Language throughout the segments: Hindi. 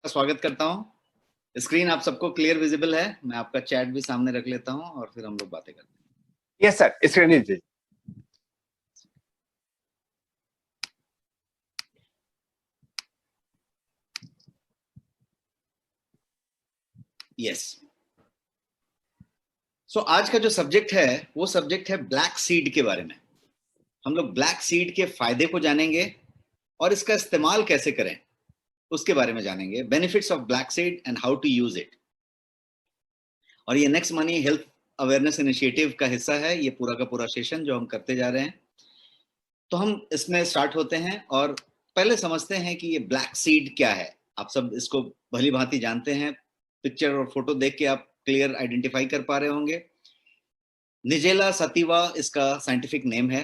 स्वागत करता हूं। स्क्रीन आप सबको क्लियर विजिबल है? मैं आपका चैट भी सामने रख लेता हूं और फिर हम लोग बातें करते हैं। यस सर, स्क्रीन दीजिए। यस। सो आज का जो सब्जेक्ट है वो सब्जेक्ट है ब्लैक सीड के बारे में। हम लोग ब्लैक सीड के फायदे को जानेंगे और इसका इस्तेमाल कैसे करें उसके बारे में जानेंगे। Benefits of black seed and how to use it. और ये next money health awareness initiative का हिस्सा है, ये पूरा का पूरा सेशन जो हम करते जा रहे हैं। तो हम इसमें स्टार्ट होते हैं और पहले समझते हैं कि ये ब्लैक सीड क्या है। आप सब इसको भली भांति जानते हैं, पिक्चर और फोटो देख के आप क्लियर आइडेंटिफाई कर पा रहे होंगे। निजेला सतीवा इसका साइंटिफिक नेम है।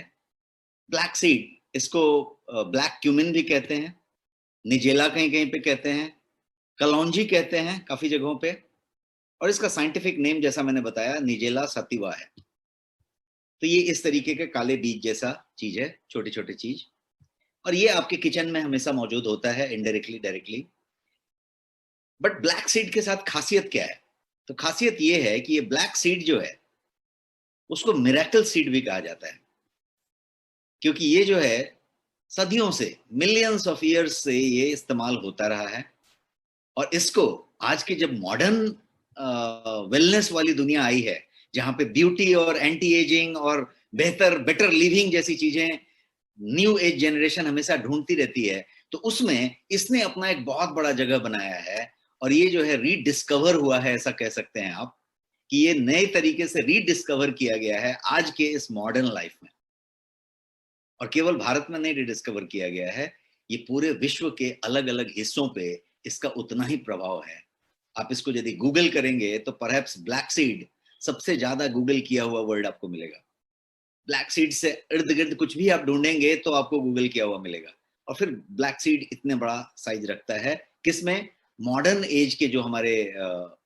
ब्लैक सीड, इसको ब्लैक क्यूमिन भी कहते हैं, निजेला कहीं कहीं पे कहते हैं, कलौंजी कहते हैं काफी जगहों पे, और इसका साइंटिफिक नेम जैसा मैंने बताया निजेला सतीवा है। तो ये इस तरीके के काले बीज जैसा चीज है, छोटी छोटी चीज, और ये आपके किचन में हमेशा मौजूद होता है indirectly directly. But black seed के साथ खासियत क्या है? तो खासियत ये है कि ये ब्लैक सीड जो है उसको मिरेकल सीड भी कहा जाता है, क्योंकि ये जो है सदियों से, मिलियंस ऑफ ईयर्स से ये इस्तेमाल होता रहा है। और इसको आज के जब मॉडर्न वेलनेस वाली दुनिया आई है, जहां पे ब्यूटी और एंटी एजिंग और बेटर लिविंग जैसी चीजें न्यू एज जनरेशन हमेशा ढूंढती रहती है, तो उसमें इसने अपना एक बहुत बड़ा जगह बनाया है। और ये जो है रीडिस्कवर हुआ है, ऐसा कह सकते हैं आप, कि ये नए तरीके से रीडिस्कवर किया गया है आज के इस मॉडर्न लाइफ में। और केवल भारत में नहीं रीडिस्कवर किया गया है, ये पूरे विश्व के अलग अलग हिस्सों पे इसका उतना ही प्रभाव है। आप इसको यदि गूगल करेंगे तो परहैप्स ब्लैक सीड सबसे ज्यादा गूगल किया हुआ वर्ड आपको मिलेगा। ब्लैक सीड से इर्द गिर्द कुछ भी आप ढूंढेंगे तो आपको गूगल किया हुआ मिलेगा। और फिर ब्लैक सीड इतने बड़ा साइज रखता है किसमें? मॉडर्न एज के जो हमारे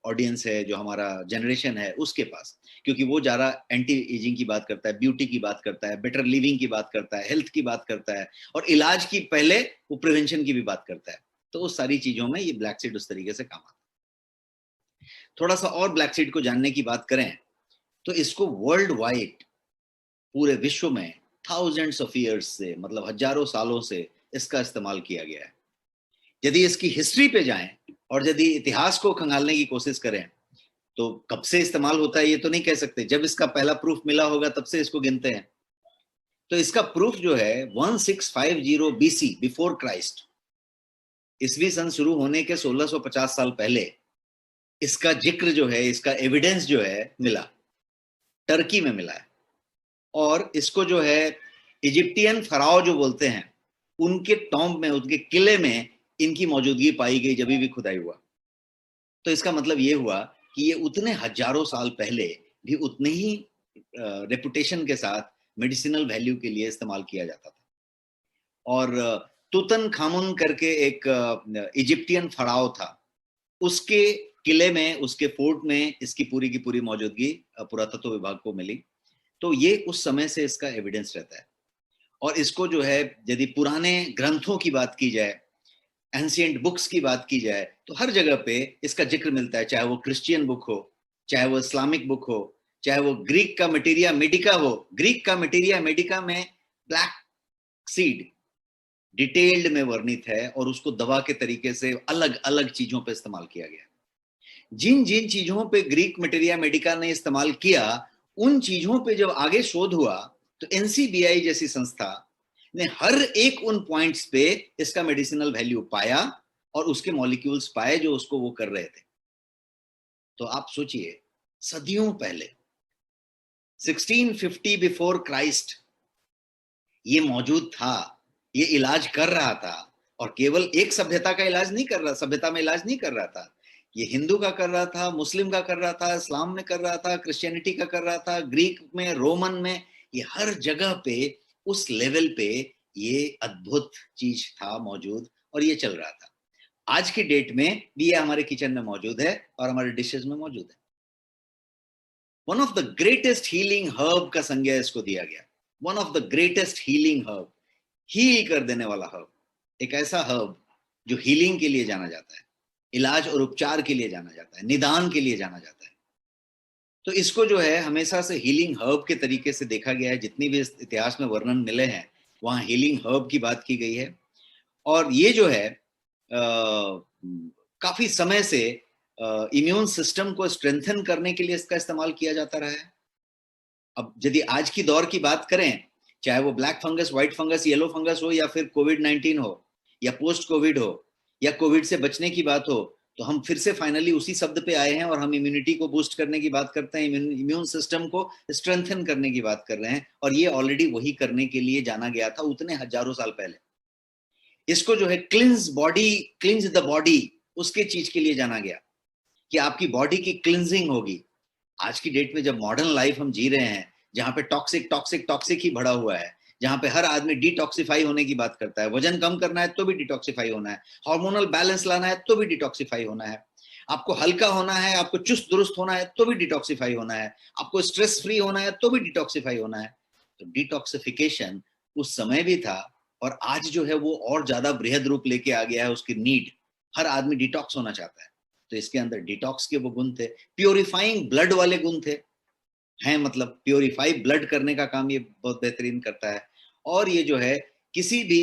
ऑडियंस है, जो हमारा जनरेशन है उसके पास, क्योंकि वो ज्यादा एंटी एजिंग की बात करता है, ब्यूटी की बात करता है, बेटर लिविंग की बात करता है, हेल्थ की बात करता है, और इलाज की पहले वो प्रिवेंशन की भी बात करता है। तो उस सारी चीजों में ये ब्लैक सीड उस तरीके से काम आता है। थोड़ा सा और ब्लैक सीड को जानने की बात करें तो इसको वर्ल्ड वाइड, पूरे विश्व में थाउजेंड्स ऑफ ईयर्स से, मतलब हजारों सालों से इसका इस्तेमाल किया गया है। यदि इसकी हिस्ट्री पे जाएं और यदि इतिहास को खंगालने की कोशिश करें तो कब से इस्तेमाल होता है ये तो नहीं कह सकते। जब इसका पहला प्रूफ मिला होगा तब से इसको गिनते हैं। तो इसका प्रूफ जो है 1650 बीसी, बिफोर क्राइस्ट, ईसवी सन शुरू होने के 1650 साल पहले इसका जिक्र जो है, इसका एविडेंस जो है मिला, टर्की में मिला है। और इसको जो है इजिप्टियन फराओ जो बोलते हैं, उनके टॉम्ब में, उनके किले में इनकी मौजूदगी पाई गई जब भी खुदाई हुआ। तो इसका मतलब ये हुआ कि ये उतने हजारों साल पहले भी उतने ही रेपुटेशन के साथ मेडिसिनल वैल्यू के लिए इस्तेमाल किया जाता था। और तुतन खामुन करके एक इजिप्टियन फराओ था, उसके किले में, उसके फोर्ट में इसकी पूरी की पूरी मौजूदगी पुरातत्व विभाग को मिली। तो ये उस समय से इसका एविडेंस रहता है। और इसको जो है यदि पुराने ग्रंथों की बात की जाए, एंशिएंट बुक्स की बात की जाए, तो हर जगह पे इसका जिक्र मिलता है, चाहे वो क्रिश्चियन बुक हो, चाहे वो इस्लामिक बुक हो, चाहे वो ग्रीक का मटेरिया मेडिका हो। ग्रीक का मटेरिया मेडिका में ब्लैक सीड डिटेल्ड में वर्णित है और उसको दवा के तरीके से अलग अलग चीजों पे इस्तेमाल किया गया। जिन जिन चीजों पे ग्रीक मटेरिया मेडिका ने इस्तेमाल किया, उन चीजों पे जब आगे शोध हुआ तो एनसीबीआई जैसी संस्था ने हर एक उन पॉइंट्स पे इसका मेडिसिनल वैल्यू पाया और उसके मॉलिक्यूल्स पाए जो उसको वो कर रहे थे। तो आप सोचिए, सदियों पहले 1650 बिफोर क्राइस्ट ये मौजूद था, ये इलाज कर रहा था। और केवल एक सभ्यता का इलाज नहीं कर रहा, सभ्यता में इलाज नहीं कर रहा था, ये हिंदू का कर रहा था, मुस्लिम का कर रहा था, इस्लाम में कर रहा था, क्रिश्चियनिटी का कर रहा था, ग्रीक में, रोमन में, ये हर जगह पे उस लेवल पे ये अद्भुत चीज था मौजूद और ये चल रहा था। आज की डेट में भी ये हमारे किचन में मौजूद है और हमारे डिशेज में मौजूद है। One of the greatest healing herb का संज्ञा इसको दिया गया। One of the greatest healing herb, heal कर देने वाला हर्ब, एक ऐसा हर्ब जो हीलिंग के लिए जाना जाता है। इलाज और उपचार के लिए जाना जाता है, निदान के लिए जाना जाता है। तो इसको जो है हमेशा से हीलिंग हर्ब के तरीके से देखा गया है। जितनी भी इतिहास में वर्णन मिले हैं वहाँ हीलिंग हर्ब की बात की गई है। और ये जो है काफी समय से इम्यून सिस्टम को स्ट्रेंथन करने के लिए इसका इस्तेमाल किया जाता रहा है। अब यदि आज की दौर की बात करें, चाहे वो black fungus, white fungus, yellow fungus हो, या फिर कोविड-19 हो, या पोस्ट कोविड हो, या कोविड से बचने की बात हो, तो हम फिर से फाइनली उसी शब्द पे आए हैं और हम इम्यूनिटी को बूस्ट करने की बात करते हैं, इम्यून सिस्टम को स्ट्रेंथन करने की बात कर रहे हैं। और ये ऑलरेडी वही करने के लिए जाना गया था उतने हजारों साल पहले। इसको जो है क्लिंज द बॉडी, उसके चीज के लिए जाना गया कि आपकी बॉडी की क्लिंजिंग होगी। आज की डेट में जब मॉडर्न लाइफ हम जी रहे हैं, जहां पे टॉक्सिक टॉक्सिक टॉक्सिक ही भरा हुआ है, जहां पे हर आदमी डिटॉक्सिफाई होने की बात करता है, वजन कम करना है तो भी डिटॉक्सिफाई होना है, हार्मोनल बैलेंस लाना है तो भी डिटॉक्सिफाई होना है, आपको हल्का होना है, आपको चुस्त दुरुस्त होना है तो भी डिटॉक्सिफाई होना है, आपको स्ट्रेस फ्री होना है तो भी डिटॉक्सिफाई होना है। तो डिटॉक्सिफिकेशन उस समय भी था और आज जो है वो और ज्यादा बृहद रूप लेके आ गया है। उसकी नीड, हर आदमी डिटॉक्स होना चाहता है। तो इसके अंदर डिटॉक्स के वो गुण थे, प्योरीफाइंग ब्लड वाले गुण थे, हैं मतलब प्योरीफाई ब्लड करने का काम ये बहुत बेहतरीन करता है। और ये जो है किसी भी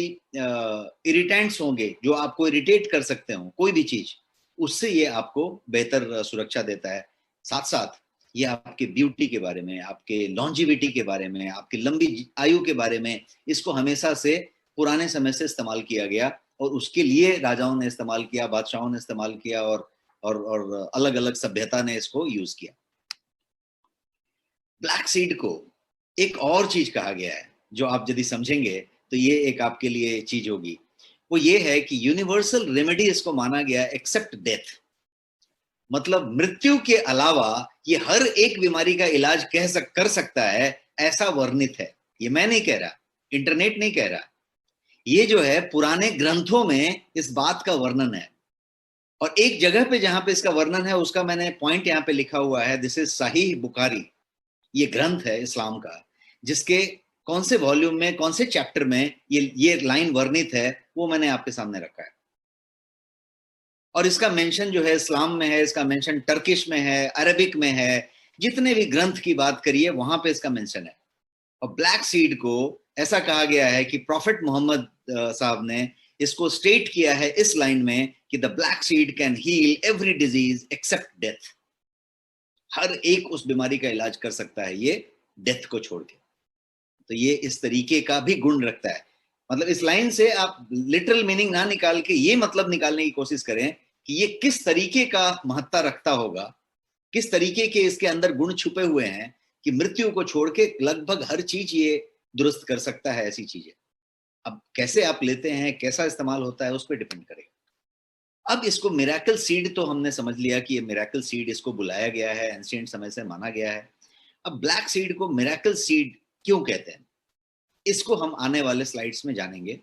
इरिटेंट्स होंगे जो आपको इरिटेट कर सकते हो, कोई भी चीज, उससे ये आपको बेहतर सुरक्षा देता है। साथ साथ ये आपके ब्यूटी के बारे में, आपके लॉन्जिविटी के बारे में, आपकी लंबी आयु के बारे में, इसको हमेशा से पुराने समय से इस्तेमाल किया गया और उसके लिए राजाओं ने इस्तेमाल किया, बादशाहों ने इस्तेमाल किया, और अलग अलग सभ्यता ने इसको यूज किया। ब्लैक सीड को एक और चीज कहा गया है जो आप यदि समझेंगे तो ये एक आपके लिए चीज होगी। वो ये है कि यूनिवर्सल रेमेडी इसको माना गया एक्सेप्ट डेथ। मतलब मृत्यु के अलावा ये हर एक बीमारी का इलाज कर सकता है, ऐसा वर्णित है। ये मैं नहीं कह रहा, इंटरनेट नहीं कह रहा, ये जो है पुराने ग्रंथों में इस बात का वर्णन है। और एक जगह पे जहां पे इसका वर्णन है उसका मैंने पॉइंट यहाँ पे लिखा हुआ है, दिस इज सही बुखारी। ये ग्रंथ है इस्लाम का, जिसके कौन से वॉल्यूम में, कौन से चैप्टर में ये लाइन वर्णित है, वो मैंने आपके सामने रखा है। और इसका मेंशन जो है इस्लाम में है, इसका मेंशन टर्किश में है, अरबिक में है, जितने भी ग्रंथ की बात करिए वहां पे इसका मेंशन है। और ब्लैक सीड को ऐसा कहा गया है कि प्रॉफिट मोहम्मद साहब ने इसको स्टेट किया है इस लाइन में कि the black seed can heal every disease except death. हर एक उस बीमारी का इलाज कर सकता है ये, डेथ को छोड़ के। तो ये इस तरीके का भी गुण रखता है। मतलब इस लाइन से आप लिटरल मीनिंग ना निकाल के ये मतलब निकालने की कोशिश करें कि ये किस तरीके का महत्ता रखता होगा, किस तरीके के इसके अंदर गुण छुपे हुए हैं कि मृत्यु को छोड़ के लगभग हर चीज ये दुरुस्त कर सकता है, ऐसी चीजें। अब कैसे आप लेते हैं, कैसा इस्तेमाल होता है, उस पर डिपेंड करेगा। अब इसको मिरेकल सीड तो हमने समझ लिया कि ये मिरेकल सीड, इसको बुलाया गया है, एंशिएंट समय से माना गया है। अब ब्लैक सीड को मिरेकल सीड क्यों कहते हैं, इसको हम आने वाले स्लाइड्स में जानेंगे।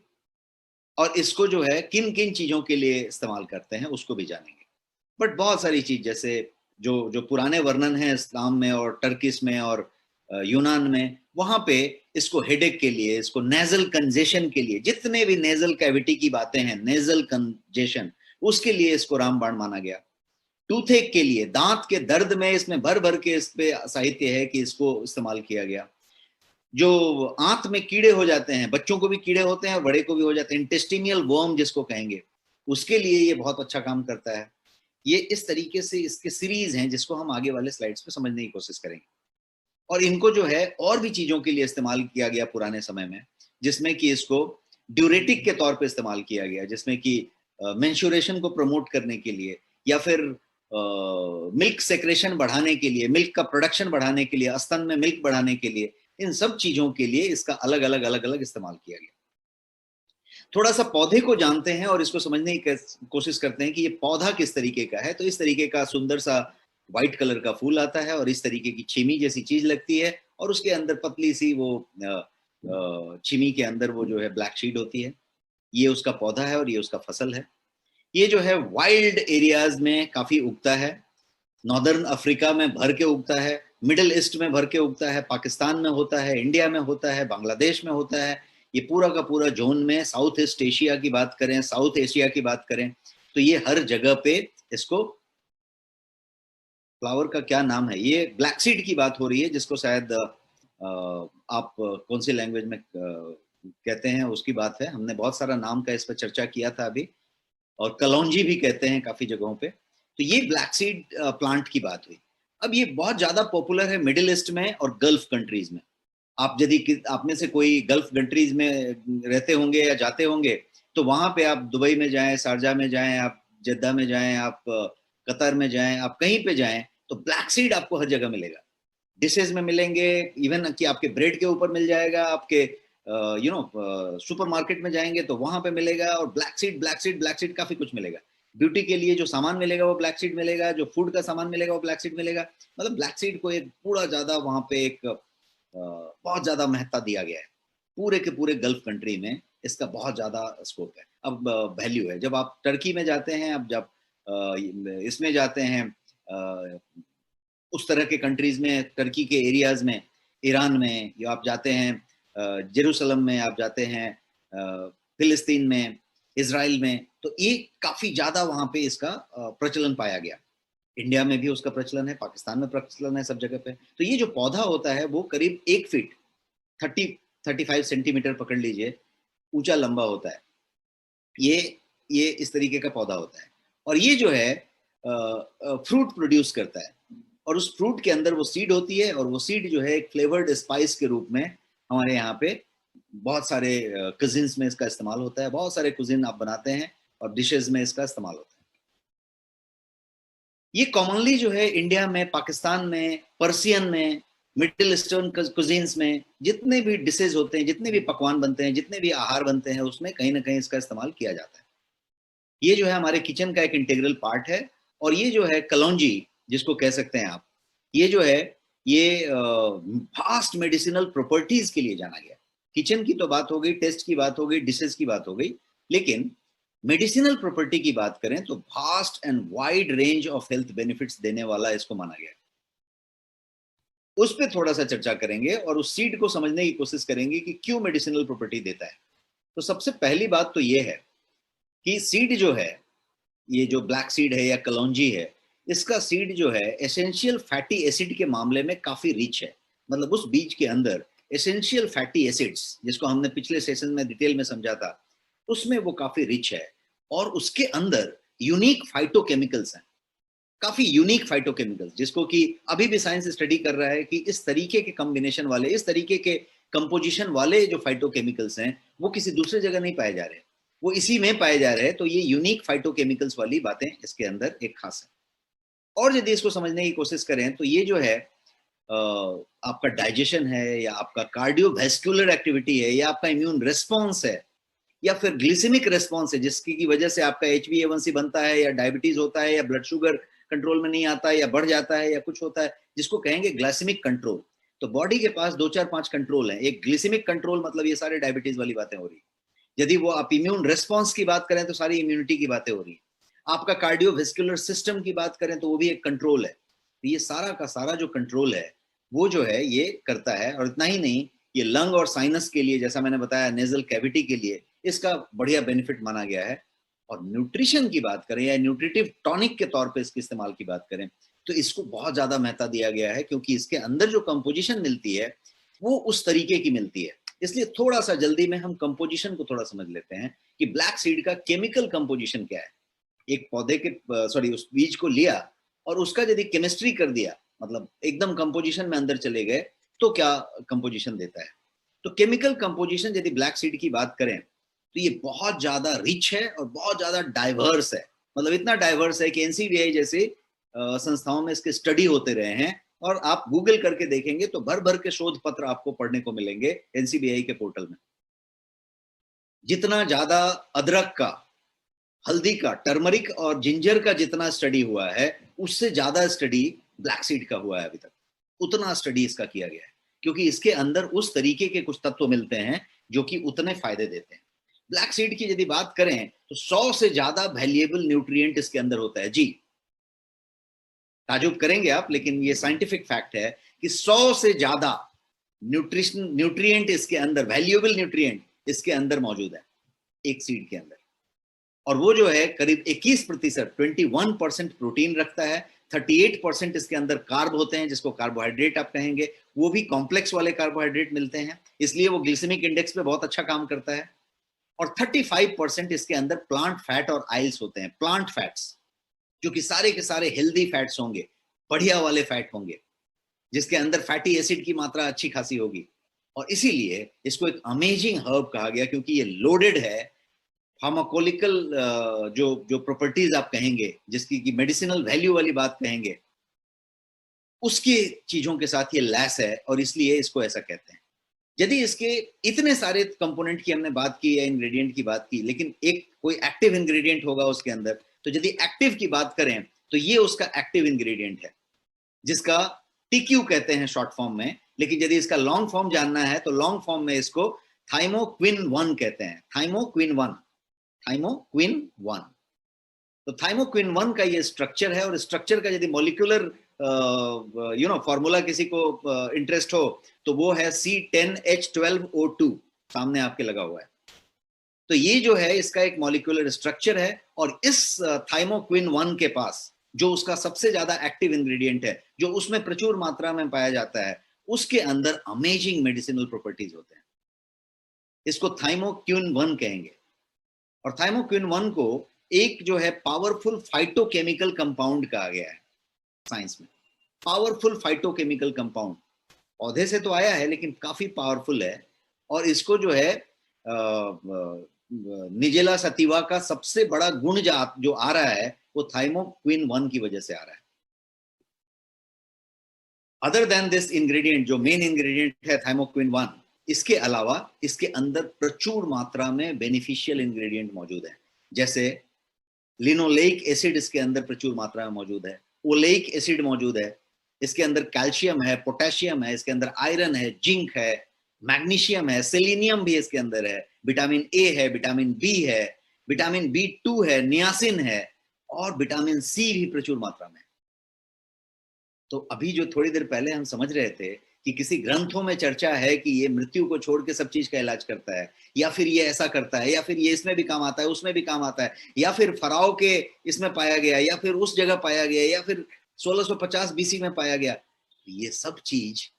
और इसको जो है किन किन चीजों के लिए इस्तेमाल करते हैं उसको भी जानेंगे। बट बहुत सारी चीज, जैसे जो जो पुराने वर्णन है इस्लाम में और टर्किश में और यूनान में, वहां पे इसको हेडेक के लिए, इसको नेजल कंजेशन के लिए, जितने भी नेजल कैविटी की बातें हैं, नेजल कंजेशन, उसके लिए इसको रामबाण माना गया। टूथेक के लिए, दांत के दर्द में इसमें भर भर के इस पे साहित्य है कि इसको इस्तेमाल किया गया। जो आंत में कीड़े हो जाते हैं, बच्चों को भी कीड़े होते हैं और बड़े को भी हो जाते हैं, इंटेस्टिनियल वर्म जिसको कहेंगे, उसके लिए ये बहुत अच्छा काम करता है। ये इस तरीके से इसके सीरीज हैं जिसको हम आगे वाले स्लाइड्स में समझने की कोशिश करेंगे। और इनको जो है और भी चीजों के लिए इस्तेमाल किया गया पुराने समय में, जिसमें कि इसको ड्यूरेटिक के तौर पे इस्तेमाल किया गया, जिसमें कि मेंस्ट्रुएशन को प्रमोट करने के लिए, या फिर मिल्क सेक्रेशन बढ़ाने के लिए, मिल्क का प्रोडक्शन बढ़ाने के लिए, स्तन में मिल्क बढ़ाने के लिए, इन सब चीजों के लिए इसका अलग अलग इस्तेमाल किया गया। थोड़ा सा पौधे को जानते हैं और इसको समझने की कोशिश करते हैं कि ये पौधा किस तरीके का है। तो इस तरीके का सुंदर सा व्हाइट कलर का फूल आता है और इस तरीके की छिमी जैसी चीज लगती है, और उसके अंदर पतली सी वो छिमी के अंदर वो जो है ब्लैक सीड होती है। ये उसका पौधा है और ये उसका फसल है। ये जो है वाइल्ड एरियाज में काफी उगता है, नॉर्दर्न अफ्रीका में भर के उगता है, मिडिल ईस्ट में भर के उगता है, पाकिस्तान में होता है, इंडिया में होता है, बांग्लादेश में होता है। ये पूरा का पूरा जोन में, साउथ ईस्ट एशिया की बात करें, साउथ एशिया की बात करें, तो ये हर जगह पे इसको, फ्लावर का क्या नाम है, ये ब्लैक सीड की बात हो रही है, जिसको शायद आप कौन सी लैंग्वेज में कहते हैं उसकी बात है। हमने बहुत सारा नाम का इस पर चर्चा किया था अभी, और कलौंजी भी कहते हैं काफी जगहों पे। तो ये ब्लैक सीड प्लांट की बात हुई। अब ये बहुत ज्यादा पॉपुलर है मिडिल ईस्ट में और गल्फ कंट्रीज में। आप यदि आप में से कोई गल्फ कंट्रीज में रहते होंगे या जाते होंगे, तो वहां पे आप दुबई में जाएं, शारजा में जाएं, आप जद्दा में जाएं, आप कतर में जाएं, आप कहीं पे जाएं, तो ब्लैक सीड आपको हर जगह मिलेगा। डिशेज में मिलेंगे, इवन कि आपके ब्रेड के ऊपर मिल जाएगा, आपके सुपरमार्केट में जाएंगे तो वहां पे मिलेगा। और black seed black seed black seed काफी कुछ मिलेगा। ब्यूटी के लिए जो सामान मिलेगा वो ब्लैक सीड मिलेगा, जो फूड का सामान मिलेगा वो ब्लैक सीड मिलेगा। मतलब ब्लैक सीड को एक पूरा ज्यादा वहां पे एक बहुत ज्यादा महत्ता दिया गया है। पूरे के पूरे गल्फ कंट्री में इसका बहुत ज्यादा स्कोप है। अब वैल्यू है, जब आप टर्की में जाते हैं, अब जब इसमें जाते हैं उस तरह के कंट्रीज में, टर्की के एरियाज में, ईरान में, या आप जाते हैं जेरूसलम में, आप जाते हैं फिलिस्तीन में, इजराइल में, तो ये काफी ज्यादा वहां पे इसका प्रचलन पाया गया। इंडिया में भी उसका प्रचलन है, पाकिस्तान में प्रचलन है, सब जगह पे। तो ये जो पौधा होता है वो करीब 1 फीट 35 सेंटीमीटर पकड़ लीजिए ऊंचा लंबा होता है। ये इस तरीके का पौधा होता है, और ये जो है फ्रूट प्रोड्यूस करता है, और उस फ्रूट के अंदर वो सीड होती है, और वो सीड जो है एक फ्लेवर्ड स्पाइस के रूप में हमारे यहाँ पे बहुत सारे कुजिन्स में इसका इस्तेमाल होता है। बहुत सारे कुजिन आप बनाते हैं और डिशेज में इसका इस्तेमाल होता है। ये कॉमनली जो है इंडिया में, पाकिस्तान में, पर्सियन में, मिडिल ईस्टर्न कुजीन्स में जितने भी डिशेज होते हैं, जितने भी पकवान बनते हैं, जितने भी आहार बनते हैं, उसमें कहीं ना कहीं इसका इस्तेमाल किया जाता है। ये जो है हमारे किचन का एक इंटीग्रल पार्ट है। और ये जो है कलौंजी जिसको कह सकते हैं आप, ये जो है ये फास्ट मेडिसिनल प्रॉपर्टीज के लिए जाना गया। किचन की तो बात हो गई, टेस्ट की बात हो गई, डिशेज की बात हो गई, लेकिन मेडिसिनल प्रॉपर्टी की बात करें तो fast and wide range of health benefits देने वाला इसको माना गया। उस पर थोड़ा सा चर्चा करेंगे और उस सीड को समझने की कोशिश करेंगे कि क्यों मेडिसिनल प्रॉपर्टी देता है। तो सबसे पहली बात तो ये है कि सीड जो है, ये जो ब्लैक सीड है या कलौंजी है, इसका सीड जो है एसेंशियल फैटी एसिड के मामले में काफी रिच है। मतलब उस बीज के अंदर एसेंशियल फैटी एसिड्स, जिसको हमने पिछले सेशन में डिटेल में समझा था, उसमें वो काफी रिच है। और उसके अंदर यूनिक फाइटोकेमिकल्स हैं, काफी यूनिक फाइटोकेमिकल्स, जिसको कि अभी भी साइंस स्टडी कर रहा है कि इस तरीके के कॉम्बिनेशन वाले, इस तरीके के कंपोजिशन वाले जो फाइटोकेमिकल्स हैं वो किसी दूसरे जगह नहीं पाए जा रहे, वो इसी में पाए जा रहे हैं। तो ये यूनिक फाइटोकेमिकल्स वाली बातें इसके अंदर एक खास है। और यदि इसको समझने की कोशिश करें तो ये जो है आपका डाइजेशन है, या आपका कार्डियोवैस्कुलर एक्टिविटी है, या आपका इम्यून रेस्पॉन्स है, या फिर ग्लिसेमिक रेस्पॉन्स है, जिसकी की वजह से आपका HbA1c बनता है, या डायबिटीज होता है, या ब्लड शुगर कंट्रोल में नहीं आता है, या बढ़ जाता है, या कुछ होता है, जिसको कहेंगे ग्लाइसेमिक कंट्रोल। तो बॉडी के पास 2 4 5 कंट्रोल है। एक ग्लिसेमिक कंट्रोल, मतलब ये सारे डायबिटीज वाली बातें हो रही है। यदि वो आप इम्यून रेस्पॉन्स की बात करें तो सारी इम्यूनिटी की बातें हो रही है। आपका कार्डियोवेस्कुलर सिस्टम की बात करें तो वो भी एक कंट्रोल है। तो ये सारा का सारा जो कंट्रोल है वो जो है ये करता है। और इतना ही नहीं, ये लंग और साइनस के लिए, जैसा मैंने बताया, नेजल कैविटी के लिए इसका बढ़िया बेनिफिट माना गया है। और न्यूट्रिशन की बात करें या न्यूट्रिटिव टॉनिक के तौर पे इसके इस्तेमाल की बात करें तो इसको बहुत ज्यादा महत्ता दिया गया है, क्योंकि इसके अंदर जो कंपोजिशन मिलती है वो उस तरीके की मिलती है। इसलिए थोड़ा सा जल्दी में हम कंपोजिशन को थोड़ा समझ लेते हैं कि ब्लैक सीड का केमिकल कंपोजिशन क्या है। एक पौधे के उस बीज को लिया और उसका यदि केमिस्ट्री कर दिया, मतलब एकदम कंपोजिशन में अंदर चले गए, तो क्या कंपोजिशन देता है। तो केमिकल कंपोजिशन यदि ब्लैक सीड की बात करें तो ये बहुत ज्यादा रिच है और बहुत ज्यादा डाइवर्स है। मतलब इतना डाइवर्स है कि NCBI जैसे संस्थाओं में इसके स्टडी होते रहे हैं, और आप गूगल करके देखेंगे तो भर भर के शोध पत्र आपको पढ़ने को मिलेंगे NCBI के पोर्टल में। जितना ज्यादा अदरक का, हल्दी का, टर्मरिक और जिंजर का जितना स्टडी हुआ है, उससे ज्यादा स्टडी ब्लैक सीड का हुआ है अभी तक। उतना स्टडी इसका किया गया है, क्योंकि इसके अंदर उस तरीके के कुछ तत्व मिलते हैं जो कि उतने फायदे देते हैं। ब्लैक सीड की यदि बात करें तो 100 से ज्यादा वैल्यूएबल न्यूट्रिएंट इसके अंदर होता है। जी, ताजुब करेंगे आप, लेकिन ये साइंटिफिक फैक्ट है कि 100 से ज्यादा न्यूट्रिएंट इसके अंदर, वैल्यूएबल न्यूट्रिएंट इसके अंदर मौजूद है, एक सीड के अंदर। और वो जो है करीब 21%, 21% प्रोटीन रखता है, 38% इसके अंदर कार्ब होते हैं, जिसको कार्बोहाइड्रेट आप कहेंगे, वो भी कॉम्प्लेक्स वाले कार्बोहाइड्रेट मिलते हैं, इसलिए वो ग्लिसेमिक इंडेक्स पे बहुत अच्छा काम करता है। और 35% इसके अंदर प्लांट फैट और आइल्स होते हैं, प्लांट फैट्स, जो कि सारे के सारे हेल्दी फैट्स होंगे, बढ़िया वाले फैट होंगे, जिसके अंदर फैटी एसिड की मात्रा अच्छी खासी होगी। और इसीलिए इसको एक अमेजिंग हर्ब कहा गया, क्योंकि ये लोडेड है फार्माकोलिकल जो जो प्रॉपर्टीज आप कहेंगे, जिसकी की मेडिसिनल वैल्यू वाली बात कहेंगे, उसकी चीजों के साथ ये लैस है, और इसलिए इसको ऐसा कहते हैं। यदि इसके इतने सारे कंपोनेंट की हमने बात की या इंग्रेडिएंट की बात की, लेकिन एक कोई एक्टिव इंग्रेडिएंट होगा उसके अंदर, तो यदि एक्टिव की बात करें तो ये उसका एक्टिव इंग्रेडिएंट है, जिसका टीक्यू कहते हैं शॉर्ट फॉर्म में। लेकिन यदि इसका लॉन्ग फॉर्म जानना है तो लॉन्ग फॉर्म में इसको थाइमोक्विन 1 कहते हैं, थाइमोक्विन 1। तो थाइमोक्विन 1 का ये स्ट्रक्चर है, और स्ट्रक्चर का यदि मॉलिक्यूलर फॉर्मूला किसी को इंटरेस्ट हो तो वो है C10H12O2, सामने आपके लगा हुआ है। तो ये जो है इसका एक मॉलिक्यूलर स्ट्रक्चर है, और इस थाइमोक्विन 1 के पास जो उसका सबसे ज्यादा एक्टिव इंग्रेडिएंट है, जो उसमें प्रचुर मात्रा में पाया जाता है, उसके अंदर अमेजिंग मेडिसिनल प्रॉपर्टीज होते हैं। इसको थाइमोक्विन 1 कहेंगे। और थाइमोक्विन 1 को एक जो है पावरफुल फाइटोकेमिकल कंपाउंड कहा गया है साइंस में। पावरफुल फाइटोकेमिकल कंपाउंड, पौधे से तो आया है लेकिन काफी पावरफुल है। और इसको जो है निजेला सतीवा का सबसे बड़ा गुण जो आ रहा है वो थाइमोक्विन 1 की वजह से आ रहा है। अदर देन दिस इंग्रेडिएंट, जो मेन इंग्रेडिएंट है थाइमोक्विन 1, इसके अलावा इसके अंदर प्रचुर मात्रा में बेनिफिशियल इंग्रेडिएंट मौजूद है। जैसे लिनोलेइक एसिड इसके अंदर प्रचुर मात्रा में मौजूद है, ओलेइक एसिड मौजूद है, इसके अंदर कैल्शियम है, पोटेशियम है, इसके अंदर आयरन है, जिंक है, मैग्नीशियम है, सेलेनियम भी इसके अंदर है, विटामिन ए है, विटामिन बी है, विटामिन B2 है, नियासिन है, और विटामिन सी भी प्रचुर मात्रा में। तो अभी जो थोड़ी देर पहले हम समझ रहे थे कि किसी ग्रंथों में चर्चा है कि ये मृत्यु को छोड़ के सब चीज का इलाज करता है, या फिर ये ऐसा करता है, या फिर ये इसमें भी काम आता है, उसमें भी काम आता है, या फिर फराव के इसमें पाया गया, या फिर उस जगह पाया गया, या फिर 1650 BC में पाया गया, ये सब चीज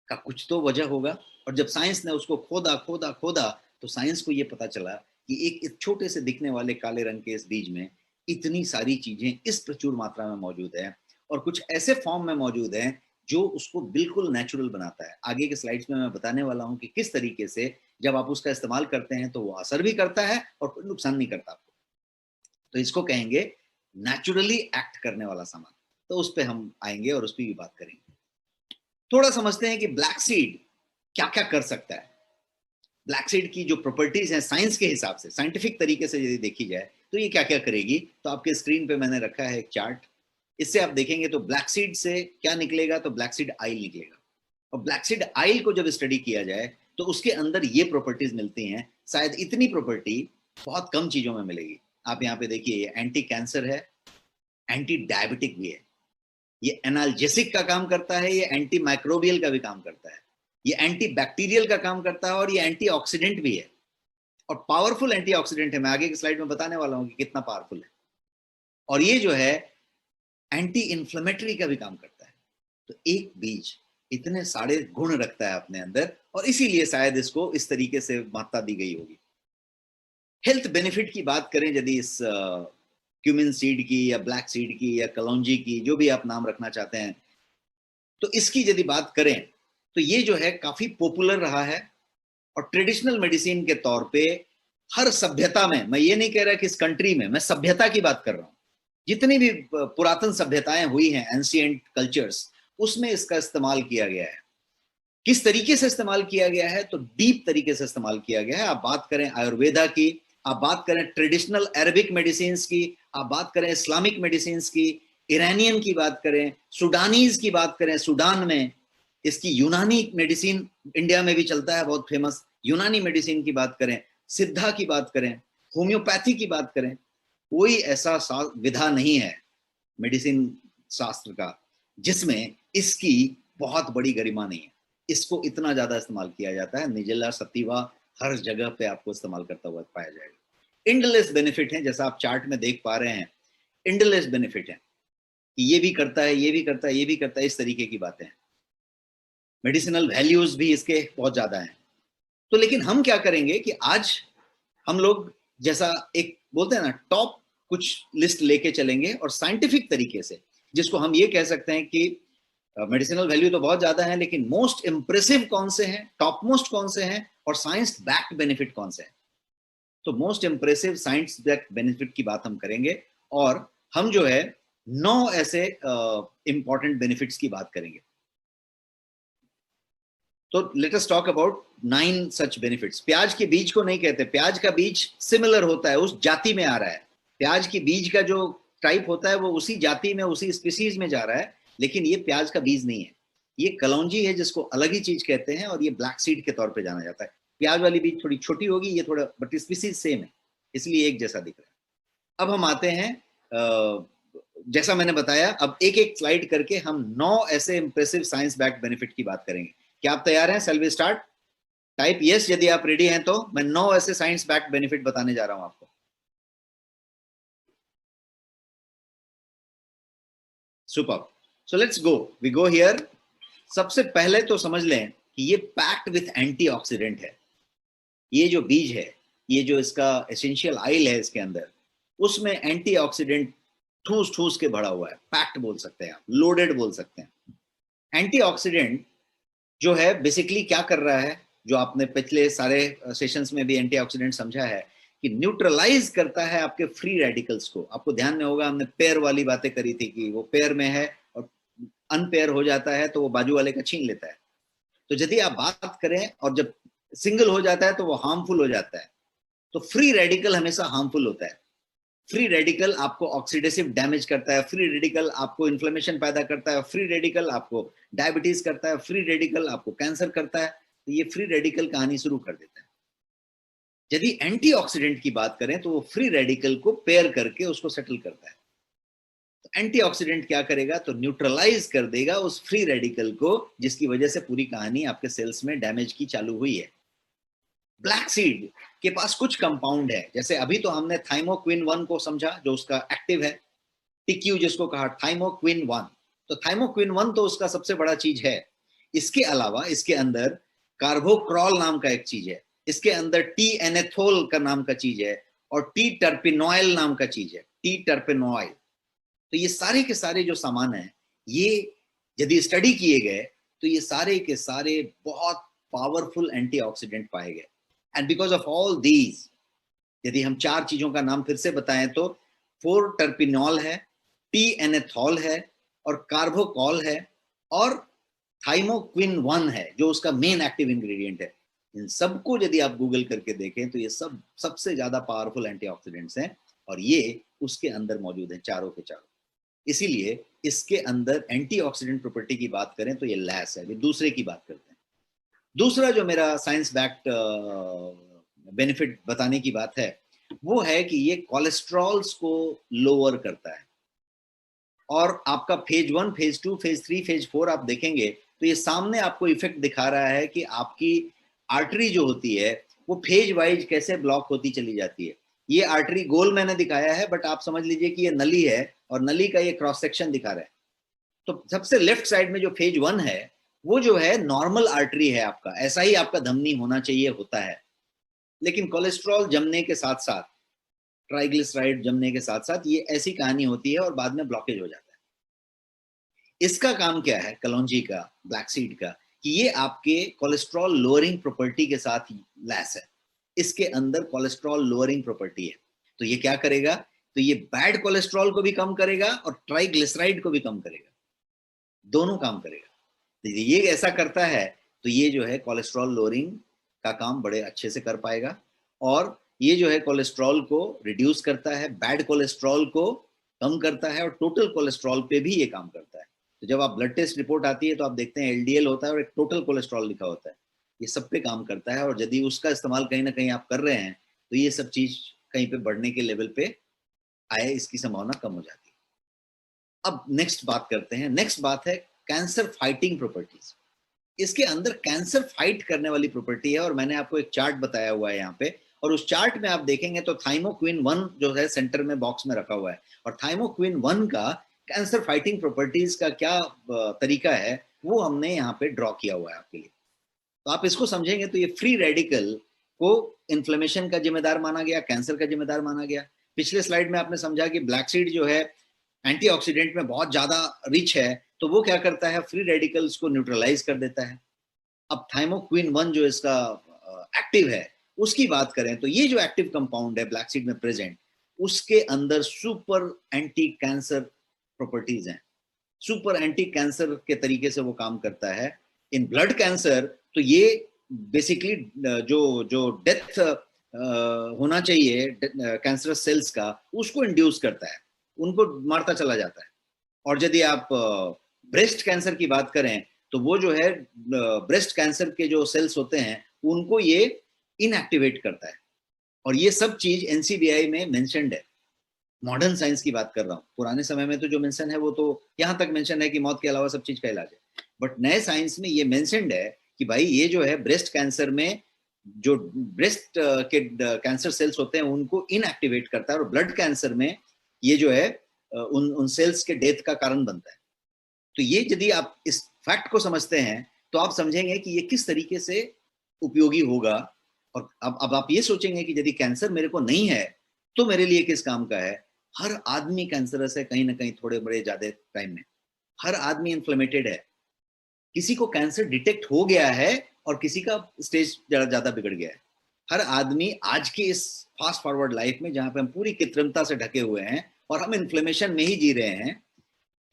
का कुछ तो वजह होगा। और जब साइंस ने उसको खोदा खोदा खोदा तो साइंस को ये पता चला कि एक छोटे से दिखने वाले काले रंग के इस बीज में इतनी सारी चीजें इस प्रचुर मात्रा में मौजूद है, और कुछ ऐसे फॉर्म में मौजूद हैं जो उसको बिल्कुल नेचुरल बनाता है। आगे के स्लाइड्स में मैं बताने वाला हूं कि किस तरीके से जब आप उसका इस्तेमाल करते हैं तो वो असर भी करता है और कोई नुकसान नहीं करता आपको। तो इसको कहेंगे नेचुरली एक्ट करने वाला सामान। तो उस पर हम आएंगे और उस पर भी बात करेंगे। थोड़ा समझते हैं कि ब्लैक सीड क्या क्या कर सकता है। ब्लैक सीड की जो प्रॉपर्टीज हैं साइंस के हिसाब से, साइंटिफिक तरीके से यदि देखी जाए तो ये क्या क्या करेगी, तो आपके स्क्रीन पे मैंने रखा है एक चार्ट। इससे आप देखेंगे तो ब्लैक सीड से क्या निकलेगा, तो ब्लैक सीड आइल निकलेगा। और ब्लैक सीड आइल को जब स्टडी किया जाए तो उसके अंदर ये प्रॉपर्टीज मिलती हैं। शायद इतनी प्रॉपर्टी बहुत कम चीजों में मिलेगी। आप यहाँ पे देखिए, ये एंटी कैंसर है, एंटी डायबिटिक भी है, ये एनाल्जेसिक का काम करता है, ये एंटी माइक्रोबियल का भी काम करता है, ये एंटी बैक्टीरियल का काम करता है, और ये एंटीऑक्सीडेंट भी है, और पावरफुल एंटीऑक्सीडेंट है। मैं आगे की स्लाइड में बताने वाला हूं कि कितना पावरफुल है। और ये जो है एंटी इंफ्लेमेटरी का भी काम करता है। तो एक बीज इतने सारे गुण रखता है अपने अंदर, और इसीलिए शायद इसको इस तरीके से महत्ता दी गई होगी। हेल्थ बेनिफिट की बात करें यदि इस क्यूमिन सीड की या ब्लैक सीड की या कलौंजी की, जो भी आप नाम रखना चाहते हैं, तो इसकी यदि बात करें तो ये जो है काफी पॉपुलर रहा है, और ट्रेडिशनल मेडिसिन के तौर पे हर सभ्यता में, मैं ये नहीं कह रहा कि इस कंट्री में, मैं सभ्यता की बात कर रहा हूं, जितनी भी पुरातन सभ्यताएं हुई हैं, एंशिएंट कल्चर्स, उसमें इसका इस्तेमाल किया गया है। किस तरीके से इस्तेमाल किया गया है, तो डीप तरीके से इस्तेमाल किया गया है। आप बात करें आयुर्वेदा की, आप बात करें ट्रेडिशनल अरबिक मेडिसिन की, आप बात करें इस्लामिक मेडिसिन की, ईरानियन की बात करें, सुडानीज की बात करें, सूडान में इसकी यूनानी मेडिसिन इंडिया में भी चलता है, बहुत फेमस यूनानी मेडिसिन की बात करें, सिद्धा की बात करें, होम्योपैथी की बात करें, कोई ऐसा विधा नहीं है मेडिसिन शास्त्र का जिसमें इसकी बहुत बड़ी गरिमा नहीं है। इसको इतना ज्यादा इस्तेमाल किया जाता है, निजेला सतीवा हर जगह पे आपको इस्तेमाल करता हुआ पाया जाएगा। इंडलेस बेनिफिट हैं, जैसा आप चार्ट में देख पा रहे हैं, इंडलेस बेनिफिट है कि ये भी करता है, ये भी करता है, ये भी करता है, इस तरीके की बातें हैं। मेडिसिनल वैल्यूज भी इसके बहुत ज्यादा हैं। तो लेकिन हम क्या करेंगे कि आज हम लोग जैसा एक बोलते हैं ना टॉप कुछ लिस्ट लेके चलेंगे और साइंटिफिक तरीके से, जिसको हम ये कह सकते हैं कि मेडिसिनल वैल्यू तो बहुत ज्यादा है, लेकिन मोस्ट इंप्रेसिव कौन से हैं, टॉप मोस्ट कौन से हैं, और साइंस बैक्ड बेनिफिट कौन से हैं। तो most impressive science backed benefit की बात हम करेंगे, और हम जो है 9 ऐसे इंपॉर्टेंट बेनिफिट्स की बात करेंगे। तो let us talk about 9 such benefits. प्याज के बीज को नहीं कहते, प्याज का बीज सिमिलर होता है, उस जाति में आ रहा है। प्याज की बीज का जो टाइप होता है वो उसी जाति में, उसी स्पीसीज में जा रहा है, लेकिन ये प्याज का बीज नहीं है, ये कलौंजी है, जिसको अलग ही चीज कहते हैं, और ये ब्लैक सीड के तौर पे जाना जाता है। प्याज वाली बीज थोड़ी छोटी होगी, ये थोड़ा, बट स्पीसीज सेम है, इसलिए एक जैसा दिख रहा है। अब हम आते हैं जैसा मैंने बताया, अब एक एक स्लाइड करके हम 9 ऐसे इंप्रेसिव साइंस बैक्ड बेनिफिट की बात करेंगे। क्या आप तैयार हैं? Shall we start? Type yes यदि आप रेडी हैं। तो मैं 9 ऐसे साइंस बैक्ड बेनिफिट बताने जा रहा हूं आपको। Super, so let's go, we go here. सबसे पहले तो समझ लें कि ये पैक्ड विथ एंटीऑक्सीडेंट है। ये जो बीज है, ये जो इसका एसेंशियल ऑयल है इसके अंदर, उसमें एंटीऑक्सीडेंट ठूस ठूस के भरा हुआ है। पैक्ड बोल सकते हैं आप, लोडेड बोल सकते हैं। एंटीऑक्सीडेंट जो है बेसिकली क्या कर रहा है, जो आपने पिछले सारे सेशंस में भी एंटीऑक्सीडेंट समझा है, कि न्यूट्रलाइज करता है आपके फ्री रेडिकल्स को। आपको ध्यान में होगा हमने पेयर वाली बातें करी थी कि वो पेयर में है और अनपेयर हो जाता है तो वो बाजू वाले का छीन लेता है। तो यदि आप बात करें, और जब सिंगल हो जाता है तो वो हार्मफुल हो जाता है। तो फ्री रेडिकल हमेशा हार्मफुल होता है। फ्री रेडिकल आपको ऑक्सीडेटिव डैमेज करता है, फ्री रेडिकल आपको इन्फ्लेमेशन पैदा करता है, फ्री रेडिकल आपको डायबिटीज करता है, फ्री रेडिकल आपको कैंसर करता है। तो ये फ्री रेडिकल कहानी शुरू कर देता है। यदि एंटीऑक्सीडेंट की बात करें तो वो फ्री रेडिकल को पेयर करके उसको सेटल करता है। तो एंटीऑक्सीडेंट क्या करेगा, तो न्यूट्रलाइज कर देगा उस फ्री रेडिकल को, जिसकी वजह से पूरी कहानी आपके सेल्स में डैमेज की चालू हुई है। ब्लैक सीड के पास कुछ कंपाउंड है, जैसे अभी तो हमने थाइमोक्विन 1 को समझा, जो उसका एक्टिव है, टीक्यू जिसको कहा, थाइमोक्विन 1। तो थाइमोक्विन 1 तो उसका सबसे बड़ा चीज है। इसके अलावा इसके अंदर कार्बोक्रॉल नाम का एक चीज है, इसके अंदर टी एनेथोल का नाम का चीज है, और टी टर्पिनॉयल नाम का चीज है, टी टर्पिनॉयल। तो ये सारे के सारे जो सामान है, ये यदि स्टडी किए गए तो ये सारे के सारे बहुत पावरफुल एंटीऑक्सीडेंट पाए गए। And because of all these, यदि हम 4 चीजों का नाम फिर से बताएं तो 4 टर्पिनॉल है, टी एनेथॉल है, और कार्बोकॉल है, और थाइमोक्विन 1 है जो उसका मेन एक्टिव इंग्रेडिएंट है। इन सबको यदि आप गूगल करके देखें तो ये सब सबसे ज्यादा पावरफुल एंटीऑक्सीडेंट्स हैं, और ये उसके अंदर मौजूद हैं, चारों के चारों। इसीलिए इसके अंदर एंटीऑक्सीडेंट प्रॉपर्टी की बात करें तो ये लैस है। दूसरे की बात करते हैं। दूसरा जो मेरा साइंस बैक्ड बेनिफिट बताने की बात है, वो है कि ये कोलेस्ट्रॉल्स को लोअर करता है। और आपका फेज 1, फेज 2, फेज 3, फेज 4 आप देखेंगे तो ये सामने आपको इफेक्ट दिखा रहा है कि आपकी आर्टरी जो होती है वो फेज वाइज कैसे ब्लॉक होती चली जाती है। ये आर्टरी गोल मैंने दिखाया है, बट आप समझ लीजिए कि ये नली है, और नली का ये क्रॉस सेक्शन दिखा रहा है। तो सबसे लेफ्ट साइड में जो फेज 1 है, वो जो है नॉर्मल आर्टरी है आपका, ऐसा ही आपका धमनी होना चाहिए, होता है। लेकिन कोलेस्ट्रॉल जमने के साथ साथ, ट्राइग्लिसराइड जमने के साथ साथ, ये ऐसी कहानी होती है और बाद में ब्लॉकेज हो जाता है। इसका काम क्या है कलौंजी का, ब्लैक सीड का, कि ये आपके कोलेस्ट्रॉल लोअरिंग प्रॉपर्टी के साथ लैस है। इसके अंदर कोलेस्ट्रॉल लोअरिंग प्रॉपर्टी है। तो ये क्या करेगा, तो ये बैड कोलेस्ट्रॉल को भी कम करेगा और ट्राइग्लिसराइड को भी कम करेगा, दोनों काम करेगा। तो ये ऐसा करता है तो ये जो है कोलेस्ट्रॉल लोअरिंग का काम बड़े अच्छे से कर पाएगा, और ये जो है कोलेस्ट्रॉल को रिड्यूस करता है, बैड कोलेस्ट्रॉल को कम करता है, और टोटल कोलेस्ट्रॉल पे भी ये काम करता है। तो जब आप ब्लड टेस्ट रिपोर्ट आती है तो आप देखते हैं एलडीएल होता है और एक टोटल कोलेस्ट्रॉल लिखा होता है। ये सब पे काम करता है, और यदि उसका इस्तेमाल कहीं ना कहीं आप कर रहे हैं तो ये सब चीज कहीं पे बढ़ने के लेवल पे आए, इसकी संभावना कम हो जाती है। अब नेक्स्ट बात करते हैं। नेक्स्ट बात है कैंसर फाइटिंग प्रॉपर्टीज। इसके अंदर कैंसर फाइट करने वाली प्रॉपर्टी है, और मैंने आपको एक चार्ट बताया हुआ है यहाँ पे, और उस चार्ट में आप देखेंगे तो थाइमोक्विन 1 जो है सेंटर में बॉक्स में रखा हुआ है, और थाइमोक्विन 1 का कैंसर फाइटिंग प्रॉपर्टीज का क्या तरीका है वो हमने यहाँ पे ड्रॉ किया हुआ है आपके लिए। तो आप इसको समझेंगे तो ये फ्री रेडिकल को इन्फ्लेमेशन का जिम्मेदार माना गया, कैंसर का जिम्मेदार माना गया। पिछले स्लाइड में आपने समझा कि ब्लैक सीड जो है एंटीऑक्सीडेंट में बहुत ज्यादा रिच है, तो वो क्या करता है, फ्री रेडिकल्स को न्यूट्रलाइज कर देता है। अब थाइमोक्विन 1 जो इसका एक्टिव है उसकी बात करें तो ये जो एक्टिव कंपाउंड है ब्लैक सीड में प्रेजेंट, उसके अंदर सुपर एंटी कैंसर प्रॉपर्टीज हैं, सुपर एंटी कैंसर के तरीके से वो काम करता है। इन ब्लड कैंसर तो ये बेसिकली जो जो डेथ होना चाहिए कैंसरस सेल्स का, उसको इंड्यूस करता है, उनको मारता चला जाता है। और यदि आप ब्रेस्ट कैंसर की बात करें तो वो जो है ब्रेस्ट कैंसर के जो सेल्स होते हैं उनको ये इनएक्टिवेट करता है। और ये सब चीज एनसीबीआई में मेंशन्ड है। मॉडर्न साइंस की बात कर रहा हूँ, पुराने समय में तो जो मेंशन है वो तो यहाँ तक मेंशन है कि मौत के अलावा सब चीज का इलाज है, बट नए साइंस में ये मेंशन्ड है कि भाई ये जो है ब्रेस्ट कैंसर में जो ब्रेस्ट के कैंसर सेल्स होते हैं उनको इनएक्टिवेट करता है, और ब्लड कैंसर में ये जो है उन सेल्स के डेथ का कारण बनता है। तो ये यदि आप इस फैक्ट को समझते हैं तो आप समझेंगे कि ये किस तरीके से उपयोगी होगा। और अब आप ये सोचेंगे कि यदि कैंसर मेरे को नहीं है तो मेरे लिए किस काम का है। हर आदमी कैंसरस है कहीं ना कहीं, थोड़े बड़े ज्यादा टाइम में। हर आदमी इन्फ्लेमेटेड है, किसी को कैंसर डिटेक्ट हो गया है और किसी का स्टेज ज्यादा बिगड़ गया है। हर आदमी आज के इस फास्ट फॉरवर्ड लाइफ में जहां पे हम पूरी कृत्रिमता से ढके हुए हैं और हम इन्फ्लेमेशन में ही जी रहे हैं,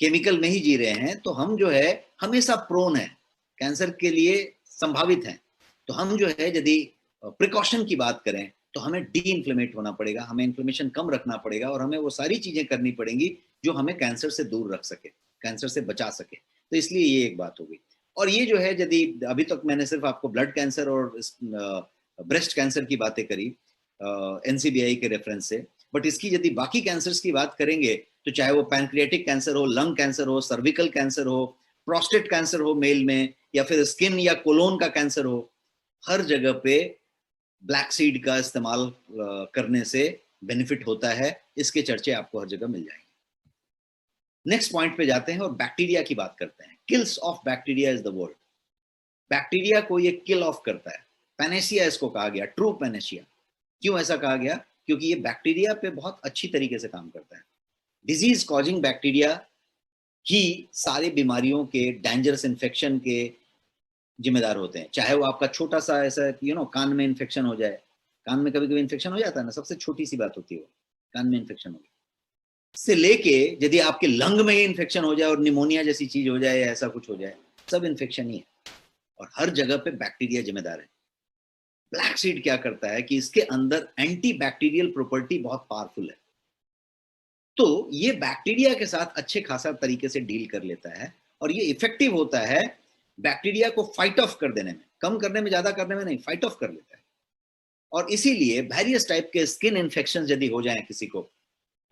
केमिकल में ही जी रहे हैं, तो हम जो है हमेशा प्रोन है कैंसर के लिए, संभावित है। तो हम जो है यदि प्रिकॉशन की बात करें तो हमें डी इन्फ्लेमेट होना पड़ेगा, हमें इन्फ्लेमेशन कम रखना पड़ेगा, और हमें वो सारी चीजें करनी पड़ेंगी जो हमें कैंसर से दूर रख सके, कैंसर से बचा सके। तो इसलिए ये एक बात होगी। और ये जो है यदि अभी तक मैंने सिर्फ आपको ब्लड कैंसर और ब्रेस्ट कैंसर की बातें करी एनसीबीआई के रेफरेंस से, बट इसकी यदि बाकी कैंसर्स की बात करेंगे तो चाहे वो पैनक्रियाटिक कैंसर हो, लंग कैंसर हो, सर्विकल कैंसर हो, प्रोस्टेट कैंसर हो मेल में, या फिर स्किन या कोलोन का कैंसर हो, हर जगह पे ब्लैक सीड का इस्तेमाल करने से बेनिफिट होता है। इसके चर्चे आपको हर जगह मिल जाएंगे। नेक्स्ट पॉइंट पे जाते हैं और बैक्टीरिया की बात करते हैं। Kills of bacteria is the word. Bacteria को ये किल ऑफ करता है। पैनेसिया इसको कहा गया, ट्रू पैनेसिया। क्यों ऐसा कहा गया? क्योंकि ये बैक्टीरिया पे बहुत अच्छी तरीके से काम करता है। डिजीज कॉजिंग बैक्टीरिया ही सारी बीमारियों के, डेंजरस इन्फेक्शन के जिम्मेदार होते हैं। चाहे वो आपका छोटा सा ऐसा कान में इन्फेक्शन हो जाए, कान में कभी कभी इन्फेक्शन हो जाता है ना, सबसे छोटी सी बात होती है वो, कान में इन्फेक्शन हो गया, से लेके यदि आपके लंग में ही इन्फेक्शन हो जाए और निमोनिया जैसी चीज हो जाए या ऐसा कुछ हो जाए, सब इन्फेक्शन ही है। और हर जगह पे बैक्टीरिया जिम्मेदार है। ब्लैक सीड क्या करता है कि इसके अंदर एंटी बैक्टीरियल प्रॉपर्टी बहुत पावरफुल है, तो ये बैक्टीरिया के साथ अच्छे खासा तरीके से डील कर लेता है, और ये इफेक्टिव होता है बैक्टीरिया को फाइट ऑफ कर देने में, कम करने में, ज्यादा करने में नहीं, फाइट ऑफ कर लेता है। और इसीलिए वेरियस टाइप के स्किन इन्फेक्शन यदि हो जाए, किसी को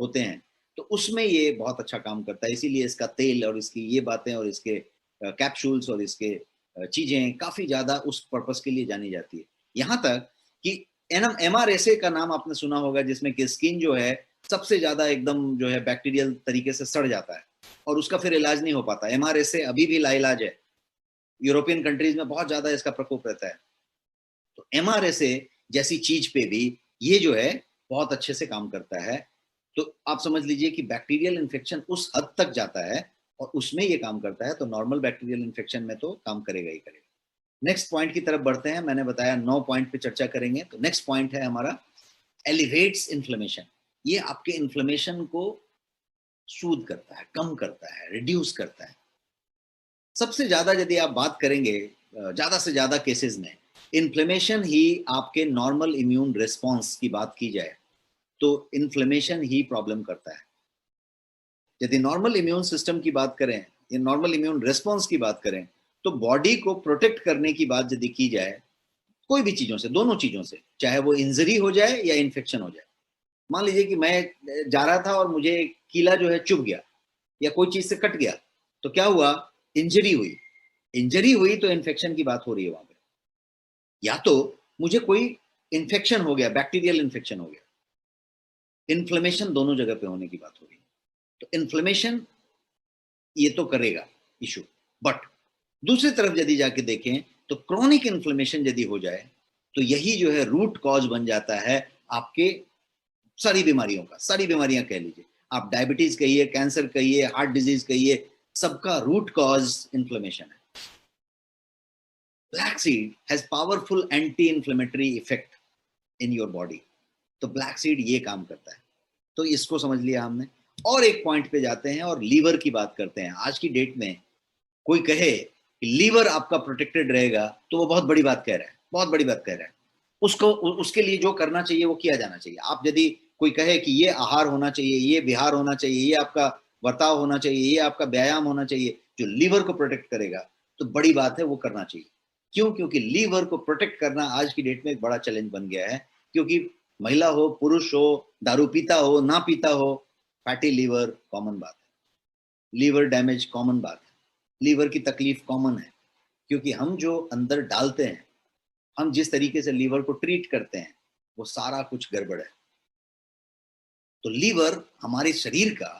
होते हैं, तो उसमें ये बहुत अच्छा काम करता है। इसीलिए इसका तेल और इसकी ये बातें और इसके कैप्सूल्स और इसके चीजें काफी ज्यादा उस पर्पस के लिए जानी जाती है। यहाँ तक कि MRSA का नाम आपने सुना होगा, जिसमें कि स्किन जो है सबसे ज्यादा एकदम जो है बैक्टीरियल तरीके से सड़ जाता है और उसका फिर इलाज नहीं हो पाता। MRSA अभी भी लाइलाज है, यूरोपियन कंट्रीज में बहुत ज्यादा इसका प्रकोप रहता है। तो MRSA जैसी चीज पे भी ये जो है बहुत अच्छे से काम करता है। तो आप समझ लीजिए कि बैक्टीरियल इन्फेक्शन उस हद तक जाता है और उसमें ये काम करता है, तो नॉर्मल बैक्टीरियल इन्फेक्शन में तो काम करेगा ही करेगा। नेक्स्ट पॉइंट की तरफ बढ़ते हैं। मैंने बताया 9 पॉइंट पे चर्चा करेंगे, तो नेक्स्ट पॉइंट है हमारा एलिवेट्स इन्फ्लेमेशन। ये आपके इन्फ्लेमेशन को सूद करता है, कम करता है, रिड्यूस करता है। सबसे ज्यादा यदि आप बात करेंगे ज्यादा से ज्यादा केसेस में इन्फ्लेमेशन ही आपके नॉर्मल इम्यून रिस्पॉन्स की बात की जाए तो इन्फ्लेमेशन ही प्रॉब्लम करता है। यदि नॉर्मल इम्यून सिस्टम की बात करें या नॉर्मल इम्यून रिस्पॉन्स की बात करें, तो बॉडी को प्रोटेक्ट करने की बात यदि की जाए कोई भी चीजों से, दोनों चीजों से, चाहे वो इंजरी हो जाए या इन्फेक्शन हो जाए। मान लीजिए कि मैं जा रहा था और मुझे कीला जो है चुभ गया या कोई चीज से कट गया, तो क्या हुआ? इंजरी हुई। इंजरी हुई तो इन्फेक्शन की बात हो रही है वहां पे। या तो मुझे कोई इन्फेक्शन हो गया, बैक्टीरियल इन्फेक्शन हो गया, इन्फ्लेमेशन दोनों जगह पे होने की बात हो रही है। तो इन्फ्लेमेशन ये तो करेगा इशू, बट दूसरी तरफ यदि जाके देखें तो क्रॉनिक इन्फ्लेमेशन यदि हो जाए तो यही जो है रूट कॉज बन जाता है आपके सारी बीमारियों का। सारी बीमारियां कह लीजिए, आप डायबिटीज कहिए, कैंसर कहिए, हार्ट डिजीज कहिए, सबका रूट कॉज इन्फ्लेमेशन है। Black seed has powerful anti inflammatory effect in your body. तो ब्लैक सीड ये काम करता है। तो इसको समझ लिया हमने। और एक पॉइंट पे जाते हैं और लीवर की बात करते हैं। आज की डेट में कोई कहे कि लीवर आपका प्रोटेक्टेड रहेगा तो वो बहुत बड़ी बात कह रहा है, बहुत बड़ी बात कह रहा है। उसको उसके लिए जो करना चाहिए वो किया जाना चाहिए। आप यदि कोई कहे कि ये आहार होना चाहिए, ये विहार होना चाहिए, ये आपका बर्ताव होना चाहिए, ये आपका व्यायाम होना चाहिए जो लीवर को प्रोटेक्ट करेगा, तो बड़ी बात है, वो करना चाहिए। क्यों? क्योंकि लीवर को प्रोटेक्ट करना आज की डेट में एक बड़ा चैलेंज बन गया है। क्योंकि महिला हो, पुरुष हो, दारू पीता हो, ना पीता हो, फैटी लीवर कॉमन बात है, लीवर डैमेज कॉमन बात है, लीवर की तकलीफ कॉमन है। क्योंकि हम जो अंदर डालते हैं, हम जिस तरीके से लीवर को ट्रीट करते हैं, वो सारा कुछ गड़बड़ है। तो लीवर हमारे शरीर का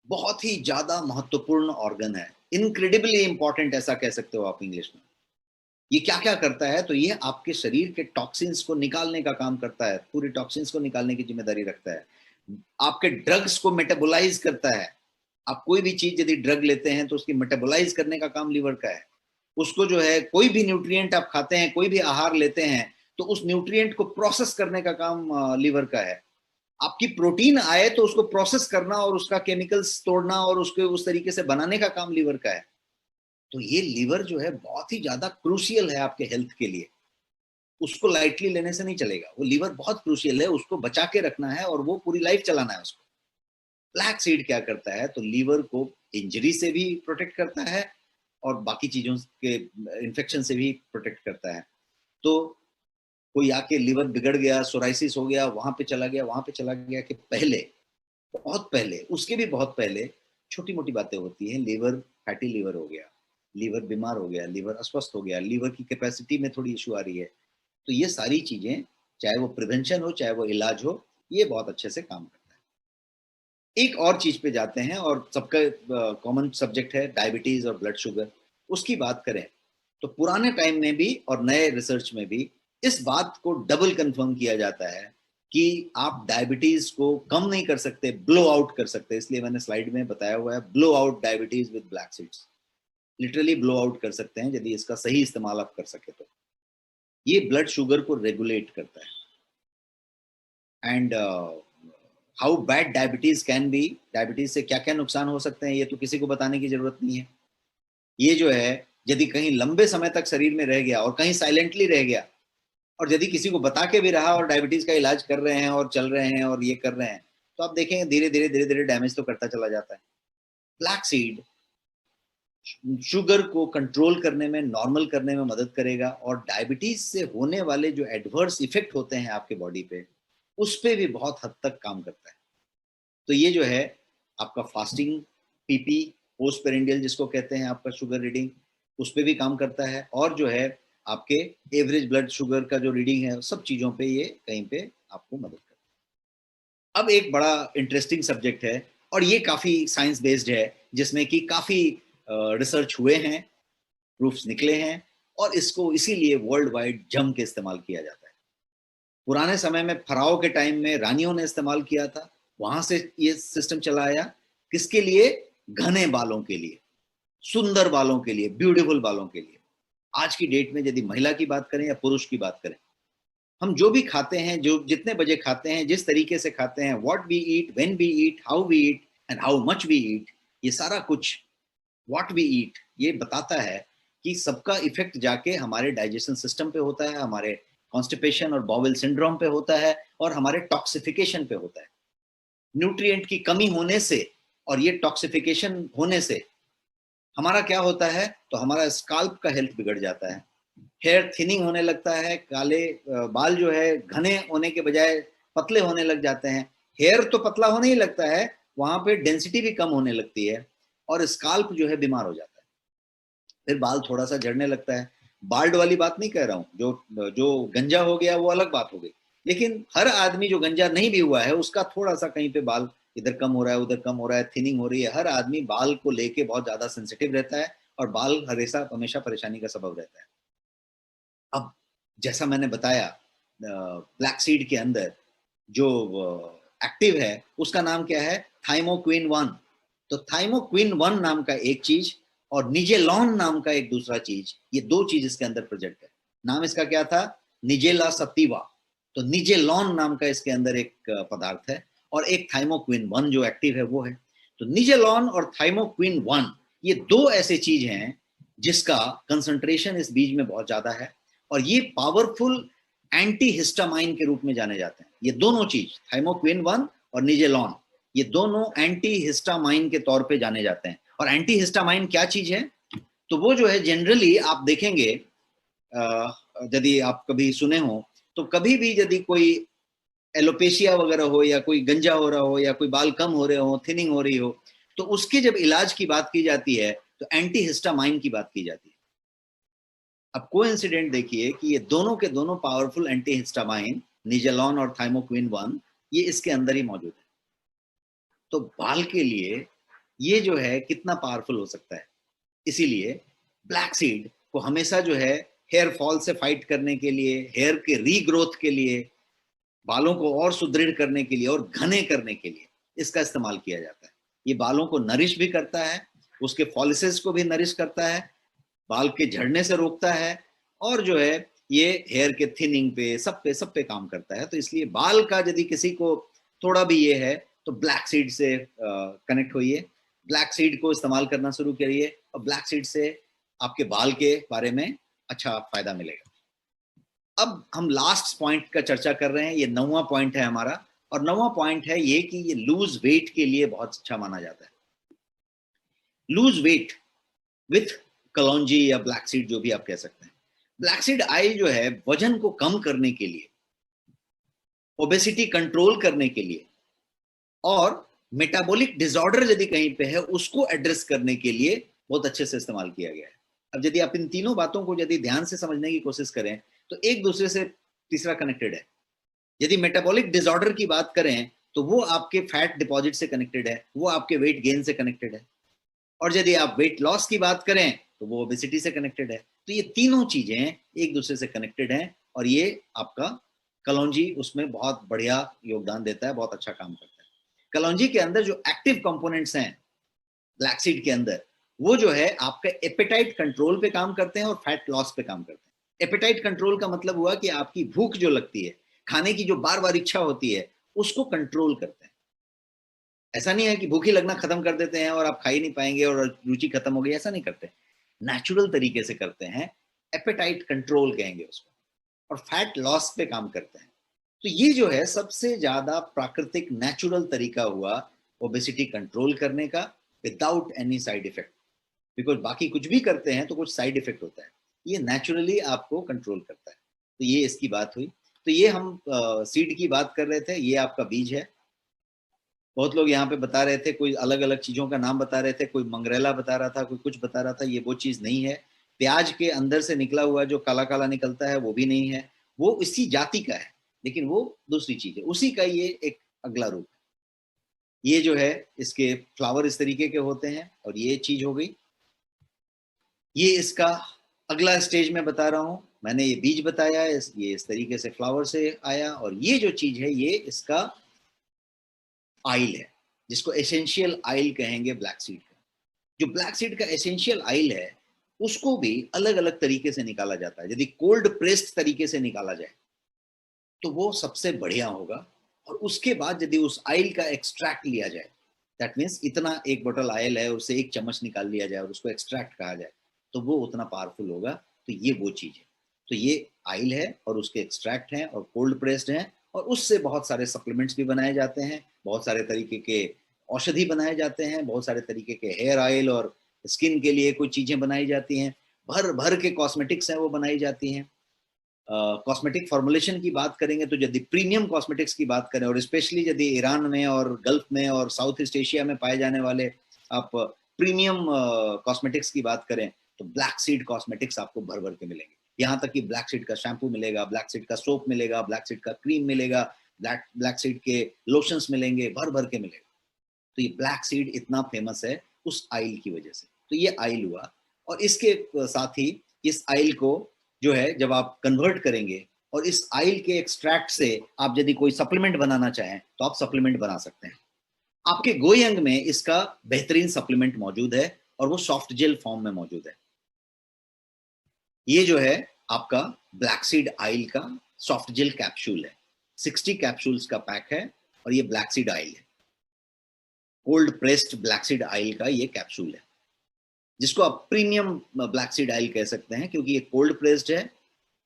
बहुत ही ज्यादा महत्वपूर्ण ऑर्गन है, इनक्रेडिबली इंपॉर्टेंट ऐसा कह सकते हो आप इंग्लिश में। ये क्या क्या करता है? तो ये आपके शरीर के टॉक्सिन्स को निकालने का काम करता है, पूरी टॉक्सिन्स को निकालने की जिम्मेदारी रखता है। आपके ड्रग्स को मेटाबोलाइज करता है। आप कोई भी चीज यदि ड्रग लेते हैं तो उसकी मेटाबोलाइज करने का काम लीवर का है। उसको जो है, कोई भी न्यूट्रिएंट आप खाते हैं, कोई भी आहार लेते हैं, तो उस न्यूट्रिएंट को प्रोसेस करने का काम लीवर का है। आपकी प्रोटीन आए तो उसको प्रोसेस करना और उसका केमिकल्स तोड़ना और उसके उस तरीके से बनाने का काम लीवर का है। तो ये लीवर जो है बहुत ही ज्यादा क्रूशियल है आपके हेल्थ के लिए। उसको लाइटली लेने से नहीं चलेगा। वो लीवर बहुत क्रूशियल है, उसको बचा के रखना है और वो पूरी लाइफ चलाना है उसको। ब्लैक सीड क्या करता है? तो लीवर को इंजरी से भी प्रोटेक्ट करता है और बाकी चीजों के इन्फेक्शन से भी प्रोटेक्ट करता है। तो कोई आके लीवर बिगड़ गया, सोराइसिस हो गया, वहां पे चला गया, वहां पे चला गया, कि पहले, बहुत पहले, उसके भी बहुत पहले छोटी मोटी बातें होती हैं। लीवर, फैटी लीवर हो गया, लीवर बीमार हो गया, लीवर अस्वस्थ हो गया, लीवर की कैपेसिटी में थोड़ी इशू आ रही है, तो ये सारी चीजें, चाहे वो प्रिवेंशन हो चाहे वो इलाज हो, ये बहुत अच्छे से काम करता है। एक और चीज पे जाते हैं और सबका कॉमन सब्जेक्ट है डायबिटीज और ब्लड शुगर। उसकी बात करें तो पुराने टाइम में भी और नए रिसर्च में भी इस बात को डबल कंफर्म किया जाता है कि आप डायबिटीज को कम नहीं कर सकते, ब्लो आउट कर सकते। इसलिए मैंने स्लाइड में बताया हुआ है, blow out diabetes with black seeds. Literally blow out कर सकते हैं यदि इसका सही इस्तेमाल आप कर सके तो। ये ब्लड शुगर को रेगुलेट करता है। And how bad diabetes can be, diabetes से क्या क्या नुकसान हो सकते हैं, ये तो किसी को बताने की जरूरत नहीं है। ये जो है, यदि कहीं लंबे समय तक शरीर में रह गया और कहीं साइलेंटली रह गया, और यदि किसी को बता के भी रहा और डायबिटीज का इलाज कर रहे हैं और चल रहे हैं और ये कर रहे हैं, तो आप देखेंगे धीरे धीरे धीरे धीरे डैमेज तो करता चला जाता है। ब्लैक सीड शुगर को कंट्रोल करने में, नॉर्मल करने में मदद करेगा और डायबिटीज से होने वाले जो एडवर्स इफेक्ट होते हैं आपके बॉडी पे, उस पे भी बहुत हद तक काम करता है। तो ये जो है आपका फास्टिंग, पीपी, पोस्ट पेरिंडियल जिसको कहते हैं, आपका शुगर रीडिंग, उस पर भी काम करता है। और जो है आपके एवरेज ब्लड शुगर का जो रीडिंग है, सब चीजों पे ये कहीं पे आपको मदद करता है। अब एक बड़ा इंटरेस्टिंग सब्जेक्ट है और ये काफी साइंस बेस्ड है, जिसमें कि काफी रिसर्च हुए हैं, प्रूफ्स निकले हैं, और इसको इसीलिए वर्ल्ड वाइड जम के इस्तेमाल किया जाता है। पुराने समय में फराओ के टाइम में रानियों ने इस्तेमाल किया था, वहां से ये सिस्टम चला आया। किसके लिए? घने बालों के लिए, सुंदर बालों के लिए, ब्यूटीफुल बालों के लिए। आज की डेट में यदि महिला की बात करें या पुरुष की बात करें, हम जो भी खाते हैं, जो जितने बजे खाते हैं, जिस तरीके से खाते हैं, what we eat, when we eat, how we eat and how much we eat, ये सारा कुछ व्हाट वी ईट ये बताता है कि सबका इफेक्ट जाके हमारे डाइजेशन सिस्टम पे होता है, हमारे कॉन्स्टिपेशन और बॉवेल सिंड्रोम पे होता है, और हमारे टॉक्सिफिकेशन पे होता है। न्यूट्रिएंट की कमी होने से और ये टॉक्सिफिकेशन होने से हमारा क्या होता है? तो हमारा स्काल्प का हेल्थ बिगड़ जाता है, हेयर थिनिंग होने लगता है, काले बाल जो है घने होने के बजाय पतले होने लग जाते हैं। हेयर तो पतला होने ही लगता है, वहां पे डेंसिटी भी कम होने लगती है और स्काल्प जो है बीमार हो जाता है। फिर बाल थोड़ा सा झड़ने लगता है। बाल्ड वाली बात नहीं कह रहा हूँ, जो जो गंजा हो गया वो अलग बात हो गई, लेकिन हर आदमी जो गंजा नहीं भी हुआ है उसका थोड़ा सा कहीं पे बाल इधर कम हो रहा है, उधर कम हो रहा है, थिनिंग हो रही है, हर आदमी बाल को लेके बहुत ज्यादा सेंसिटिव रहता है और बाल हमेशा हमेशा परेशानी का सबब रहता है। अब जैसा मैंने बताया, ब्लैक सीड के अंदर जो एक्टिव है उसका नाम क्या है, थाइमोक्विन 1। तो थाइमोक्विन 1 नाम का एक चीज और निजेलॉन नाम का एक दूसरा चीज, ये दो चीज इसके अंदर प्रोजेक्ट है। नाम इसका क्या था, निजेला सत्तीवा। तो निजेलॉन नाम का इसके अंदर एक पदार्थ है और एक थाइमोक्विन 1 जो एक्टिव है वो है। तो निजेलॉन और थाइमोक्विन 1 ये दो ऐसे चीज हैं जिसका कंसंट्रेशन इस बीज में बहुत ज्यादा है और ये पावरफुल एंटी हिस्टामाइन के रूप में जाने जाते हैं। ये दोनों चीज थाइमोक्विन 1 और निजेलॉन ये दोनों एंटी हिस्टामाइन के तौर पे जाने जाते हैं। और एंटी हिस्टामाइन क्या चीज है, तो वो जो है जनरली आप देखेंगे, यदि आप कभी सुने हो तो कभी भी यदि कोई एलोपेशिया वगैरह हो या कोई गंजा हो रहा हो या कोई बाल कम हो रहे हो, थिनिंग हो रही हो, तो उसके जब इलाज की बात की जाती है तो एंटी हिस्टामाइन की बात की जाती है। अब कोइंसिडेंट देखिए कि ये दोनों के दोनों पावरफुल एंटी हिस्टामाइन निजेलॉन और थाइमोक्विन 1 ये इसके अंदर ही मौजूद है। तो बाल के लिए ये जो है कितना पावरफुल हो सकता है, इसीलिए ब्लैक सीड को हमेशा जो है हेयर फॉल से फाइट करने के लिए, हेयर के रीग्रोथ के लिए, बालों को और सुदृढ़ करने के लिए और घने करने के लिए इसका इस्तेमाल किया जाता है। ये बालों को नरिश भी करता है, उसके फॉलिसेस को भी नरिश करता है, बाल के झड़ने से रोकता है और जो है ये हेयर के थिनिंग पे सब पे काम करता है। तो इसलिए बाल का यदि किसी को थोड़ा भी ये है तो ब्लैक सीड से कनेक्ट होइए, ब्लैक सीड को इस्तेमाल करना शुरू करिए और ब्लैक सीड से आपके बाल के बारे में अच्छा फायदा मिलेगा। अब हम लास्ट पॉइंट का चर्चा कर रहे हैं, ये 9वां पॉइंट है हमारा और 9वां पॉइंट है ये कि ये लूज वेट के लिए बहुत अच्छा माना जाता है। लूज वेट विथ कलौंजी या ब्लैक सीड जो भी आप कह सकते हैं। ब्लैक सीड ऑयल जो है वजन को कम करने के लिए, ओबेसिटी कंट्रोल करने के लिए और मेटाबॉलिक डिसऑर्डर यदि कहीं पे है उसको एड्रेस करने के लिए बहुत अच्छे से इस्तेमाल किया गया है। अब यदि आप इन तीनों बातों को यदि ध्यान से समझने की कोशिश करें तो एक दूसरे से तीसरा कनेक्टेड है। यदि मेटाबॉलिक डिसऑर्डर की बात करें तो वो आपके फैट डिपॉजिट से कनेक्टेड है, वो आपके वेट गेन से कनेक्टेड है, और यदि आप वेट लॉस की बात करें तो वो ओबेसिटी से कनेक्टेड है। तो ये तीनों चीजें एक दूसरे से कनेक्टेड हैं और ये आपका कलौंजी उसमें बहुत बढ़िया योगदान देता है, बहुत अच्छा काम करता है। कलौंजी के अंदर जो एक्टिव कंपोनेंट्स हैं ब्लैक सीड के अंदर, वो जो है आपका एपेटाइट कंट्रोल पे काम करते हैं और फैट लॉस पे काम करते हैं। एपेटाइट कंट्रोल का मतलब हुआ कि आपकी भूख जो लगती है, खाने की जो बार बार इच्छा होती है, उसको कंट्रोल करते हैं। ऐसा नहीं है कि भूखी लगना खत्म कर देते हैं और आप खा ही नहीं पाएंगे और रुचि खत्म हो गई, ऐसा नहीं करते। नेचुरल तरीके से करते हैं, एपेटाइट कंट्रोल कहेंगे उसको, और फैट लॉस पे काम करते हैं। तो ये जो है सबसे ज्यादा प्राकृतिक नेचुरल तरीका हुआ ओबेसिटी कंट्रोल करने का without any side effect. Because बाकी कुछ भी करते हैं तो कुछ साइड इफेक्ट होता है, ये नेचुरली आपको कंट्रोल करता है। तो ये इसकी बात हुई। तो ये हम सीड की बात कर रहे थे, ये आपका बीज है। बहुत लोग यहाँ पे बता रहे थे, कोई अलग अलग चीजों का नाम बता रहे थे, कोई मंगरेला बता रहा था, कोई कुछ बता रहा था, ये वो चीज नहीं है। प्याज के अंदर से निकला हुआ जो काला काला निकलता है वो भी नहीं है, वो इसी जाति का है, लेकिन वो दूसरी चीज है, उसी का ये एक अगला रूप है। ये जो है इसके फ्लावर इस तरीके के होते हैं और ये चीज हो गई। ये इसका अगला स्टेज में बता रहा हूं, मैंने ये बीज बताया, ये इस तरीके से फ्लावर से आया, और ये जो चीज है ये इसका आइल है, जिसको एसेंशियल आइल कहेंगे ब्लैक सीड का। जो ब्लैक सीड का एसेंशियल आइल है उसको भी अलग अलग तरीके से निकाला जाता है। यदि कोल्ड प्रेस्ड तरीके से निकाला जाए तो वो सबसे बढ़िया होगा, और उसके बाद यदि उस आइल का एक्सट्रैक्ट लिया जाए, दैट मीन्स इतना एक बोतल आयल है उससे एक चम्मच निकाल लिया जाए और उसको एक्सट्रैक्ट कहा जाए, तो वो उतना पावरफुल होगा। तो ये वो चीज है। तो ये आइल है और उसके एक्सट्रैक्ट हैं और कोल्ड प्रेस्ड हैं, और उससे बहुत सारे सप्लीमेंट्स भी बनाए जाते हैं, बहुत सारे तरीके के औषधि बनाए जाते हैं, बहुत सारे तरीके के हेयर ऑयल और स्किन के लिए कुछ चीजें बनाई जाती हैं, भर भर के कॉस्मेटिक्स हैं वो बनाई जाती हैं। कॉस्मेटिक फॉर्मुलेशन की बात करेंगे तो यदि प्रीमियम कॉस्मेटिक्स की बात करें, और स्पेशली यदि ईरान में और गल्फ में और साउथ ईस्ट एशिया में पाए जाने वाले आप प्रीमियम कॉस्मेटिक्स की बात करें, तो ब्लैक सीड कॉस्मेटिक्स आपको भर भर के मिलेंगे। यहाँ तक कि ब्लैक सीड का शैम्पू मिलेगा, ब्लैक सीड का सोप मिलेगा, ब्लैक सीड का क्रीम मिलेगा, ब्लैक सीड के लोशंस मिलेंगे, भर भर के मिलेगा। तो ये ब्लैक सीड इतना फेमस है उस आइल की वजह से। तो ये आइल हुआ, और इसके साथ ही इस आइल को जो है जब आप कन्वर्ट करेंगे और इस आइल के एक्सट्रैक्ट से आप यदि कोई सप्लीमेंट बनाना चाहें तो आप सप्लीमेंट बना सकते हैं। आपके गोयंग में इसका बेहतरीन सप्लीमेंट मौजूद है और वो सॉफ्ट जेल फॉर्म में मौजूद है। ये जो है आपका ब्लैक सीड आइल का सॉफ्ट जेल कैप्सूल है, 60 कैप्सूल्स का पैक है, और ये ब्लैक सीड आइल है, कोल्ड प्रेस्ड ब्लैक सीड आइल का ये कैप्सूल है, जिसको आप प्रीमियम ब्लैक सीड आइल कह सकते हैं क्योंकि ये कोल्ड प्रेस्ड है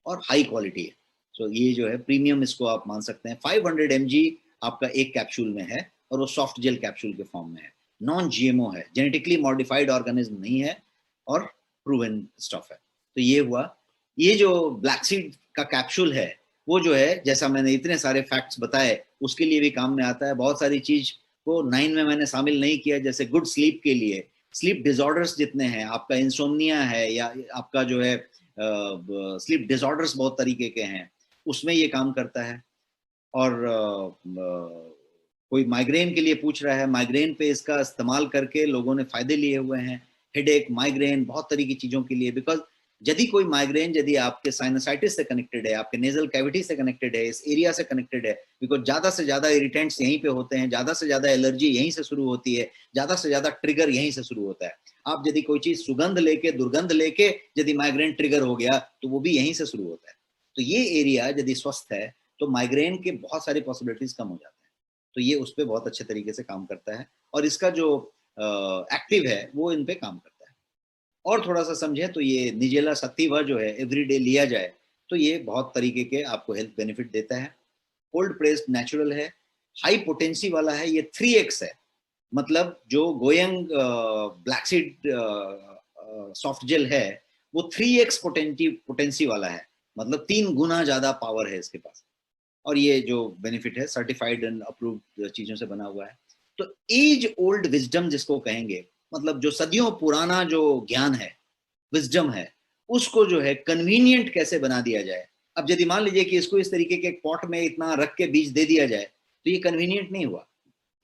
और हाई क्वालिटी है। तो ये जो है प्रीमियम, इसको आप मान सकते हैं। 500 mg आपका एक कैप्सूल में है और वो सॉफ्ट जेल कैप्सूल के फॉर्म में है, नॉन जीएमओ है, जेनेटिकली मॉडिफाइड ऑर्गेनिज्म नहीं है और प्रूवन स्टफ है। तो ये हुआ। ये जो ब्लैक सीड का कैप्सूल है वो जो है, जैसा मैंने इतने सारे फैक्ट्स बताए, उसके लिए भी काम में आता है। बहुत सारी चीज को 9 में मैंने शामिल नहीं किया, जैसे गुड स्लीप के लिए, स्लीप डिसऑर्डर्स जितने हैं, आपका इंसोम्निया है या आपका जो है स्लीप डिसऑर्डर्स बहुत तरीके के हैं, उसमें ये काम करता है। और कोई माइग्रेन के लिए पूछ रहा है, माइग्रेन पे इसका इस्तेमाल करके लोगों ने फायदे लिए हुए हैं, हेडेक, माइग्रेन, बहुत तरह की चीजों के लिए। बिकॉज यदि कोई माइग्रेन यदि आपके साइनसाइटिस से कनेक्टेड है, आपके नेजल कैविटी से कनेक्टेड है, इस एरिया से कनेक्टेड है, बिकॉज ज्यादा से ज्यादा इरिटेंट्स यहीं पे होते हैं, ज्यादा से ज्यादा एलर्जी यहीं से शुरू होती है, ज्यादा से ज्यादा ट्रिगर यहीं से शुरू होता है। आप यदि कोई चीज सुगंध लेके, दुर्गंध लेके यदि माइग्रेन ट्रिगर हो गया तो वो भी यहीं से शुरू होता है। तो ये एरिया यदि स्वस्थ है तो माइग्रेन के बहुत सारी पॉसिबिलिटीज कम हो जाते हैं। तो ये उस पर बहुत अच्छे तरीके से काम करता है, और इसका जो एक्टिव है वो इन पे काम करता है। और थोड़ा सा समझे तो ये निजेला सत्तीवा जो है एवरीडे लिया जाए तो ये बहुत तरीके के आपको हेल्थ बेनिफिट देता है। कोल्ड प्रेस्ड नेचुरल है, हाई पोटेंसी वाला है, ये 3x है। मतलब जो going black seed soft gel है वो 3x पोटेंसी वाला है, मतलब 3 गुना ज्यादा पावर है इसके पास। और ये जो बेनिफिट है सर्टिफाइड एंड अप्रूव्ड चीजों से बना हुआ है। तो एज ओल्ड विजडम जिसको कहेंगे, मतलब जो सदियों पुराना जो ज्ञान है, विजडम है, उसको जो है कन्वीनियंट कैसे बना दिया जाए। अब यदि मान लीजिए कि इसको इस तरीके के पॉट में इतना रख के बीज दे दिया जाए तो ये कन्वीनियंट नहीं हुआ।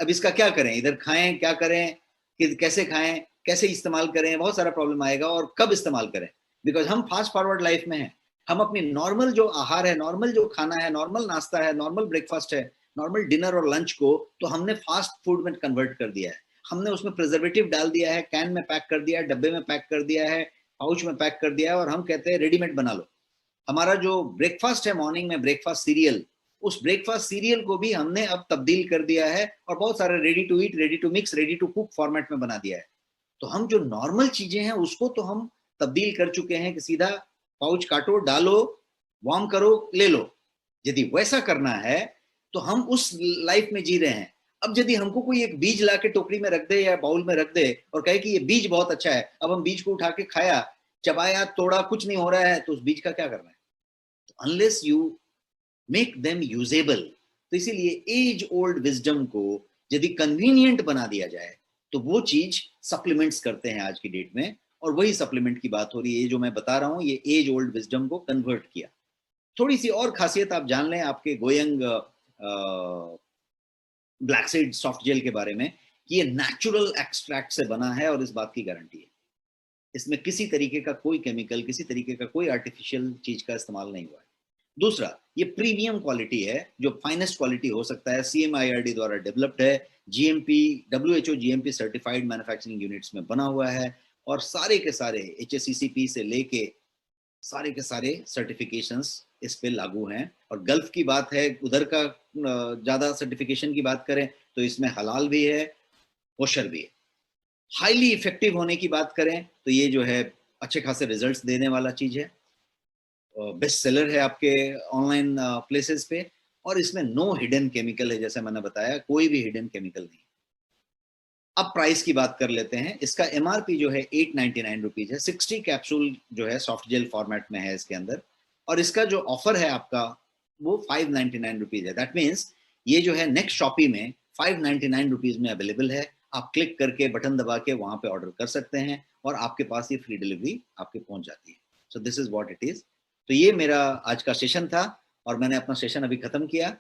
अब इसका क्या करें, इधर खाएं, क्या करें, कि कैसे खाएं, कैसे इस्तेमाल करें, बहुत सारा प्रॉब्लम आएगा। और कब इस्तेमाल करें, बिकॉज हम फास्ट फॉरवर्ड लाइफ में हैं। हम अपनी नॉर्मल जो आहार है, नॉर्मल जो खाना है, नॉर्मल नाश्ता है, नॉर्मल ब्रेकफास्ट है, नॉर्मल डिनर और लंच को तो हमने फास्ट फूड में कन्वर्ट कर दिया है। हमने उसमें प्रिजर्वेटिव डाल दिया है, कैन में पैक कर दिया है, डब्बे में पैक कर दिया है, पाउच में पैक कर दिया है, और हम कहते हैं रेडीमेड बना लो। हमारा जो ब्रेकफास्ट है मॉर्निंग में, ब्रेकफास्ट सीरियल, उस ब्रेकफास्ट सीरियल को भी हमने अब तब्दील कर दिया है और बहुत सारे ready to eat, ready to mix, ready to cook format में बना दिया है। तो हम जो नॉर्मल चीजें हैं उसको तो हम तब्दील कर चुके हैं कि सीधा पाउच काटो, डालो, वार्म करो, ले लो। यदि वैसा करना है तो हम उस लाइफ में जी रहे हैं। अब यदि हमको कोई एक बीज ला के टोकरी में रख दे या बाउल में रख दे और कहे कि ये बीज बहुत अच्छा है, अब हम बीज को उठा के खाया, चबाया, तोड़ा, कुछ नहीं हो रहा है, तो उस बीज का क्या करना है? Unless you make them usable. तो इसीलिए एज ओल्ड विजडम को यदि कन्वीनियंट बना दिया जाए तो वो चीज सप्लीमेंट्स करते हैं आज की डेट में। और वही सप्लीमेंट की बात हो रही है, जो मैं बता रहा हूं, ये एज ओल्ड विजडम को कन्वर्ट किया। थोड़ी सी और खासियत आप जान लें आपके going black seed soft gel के बारे में, कि ये नेचुरल एक्सट्रैक्ट से बना है और इस बात की गारंटी है। इसमें किसी तरीके का कोई केमिकल, किसी तरीके का कोई आर्टिफिशियल चीज का इस्तेमाल नहीं हुआ है। दूसरा, ये प्रीमियम क्वालिटी है, जो फाइनेस्ट क्वालिटी हो सकता है, CMIRD द्वारा डेवलप्ड है, GMP, WHO GMP certified manufacturing units में बना हुआ है, और सारे के सारे HACCP से लेके सारे के सारे सर्टिफिकेशंस इस पे लागू हैं। और गल्फ की बात है, उधर का ज्यादा सर्टिफिकेशन की बात करें तो इसमें हलाल भी है, कोशर भी है। हाईली इफेक्टिव होने की बात करें तो ये जो है अच्छे खासे रिजल्ट्स देने वाला चीज है, बेस्ट सेलर है आपके ऑनलाइन प्लेसेस पे, और इसमें नो हिडन केमिकल है, जैसे मैंने बताया, कोई भी हिडन केमिकल नहीं। अब प्राइस की बात कर लेते हैं। इसका MRP जो है 899 रुपीज है, 60 कैप्सूल जो है सॉफ्ट जेल फॉर्मेट में है इसके अंदर, और इसका जो ऑफर है आपका वो 599 रुपीज है। दैट मीन्स ये जो है नेक्स्ट शॉपी में 599 रुपीज में अवेलेबल है। आप क्लिक करके बटन दबा के वहां पे ऑर्डर कर सकते हैं और आपके पास ये फ्री डिलीवरी आपके पहुंच जाती है। So this is what it is. तो ये मेरा आज का सेशन था और मैंने अपना सेशन अभी खत्म किया।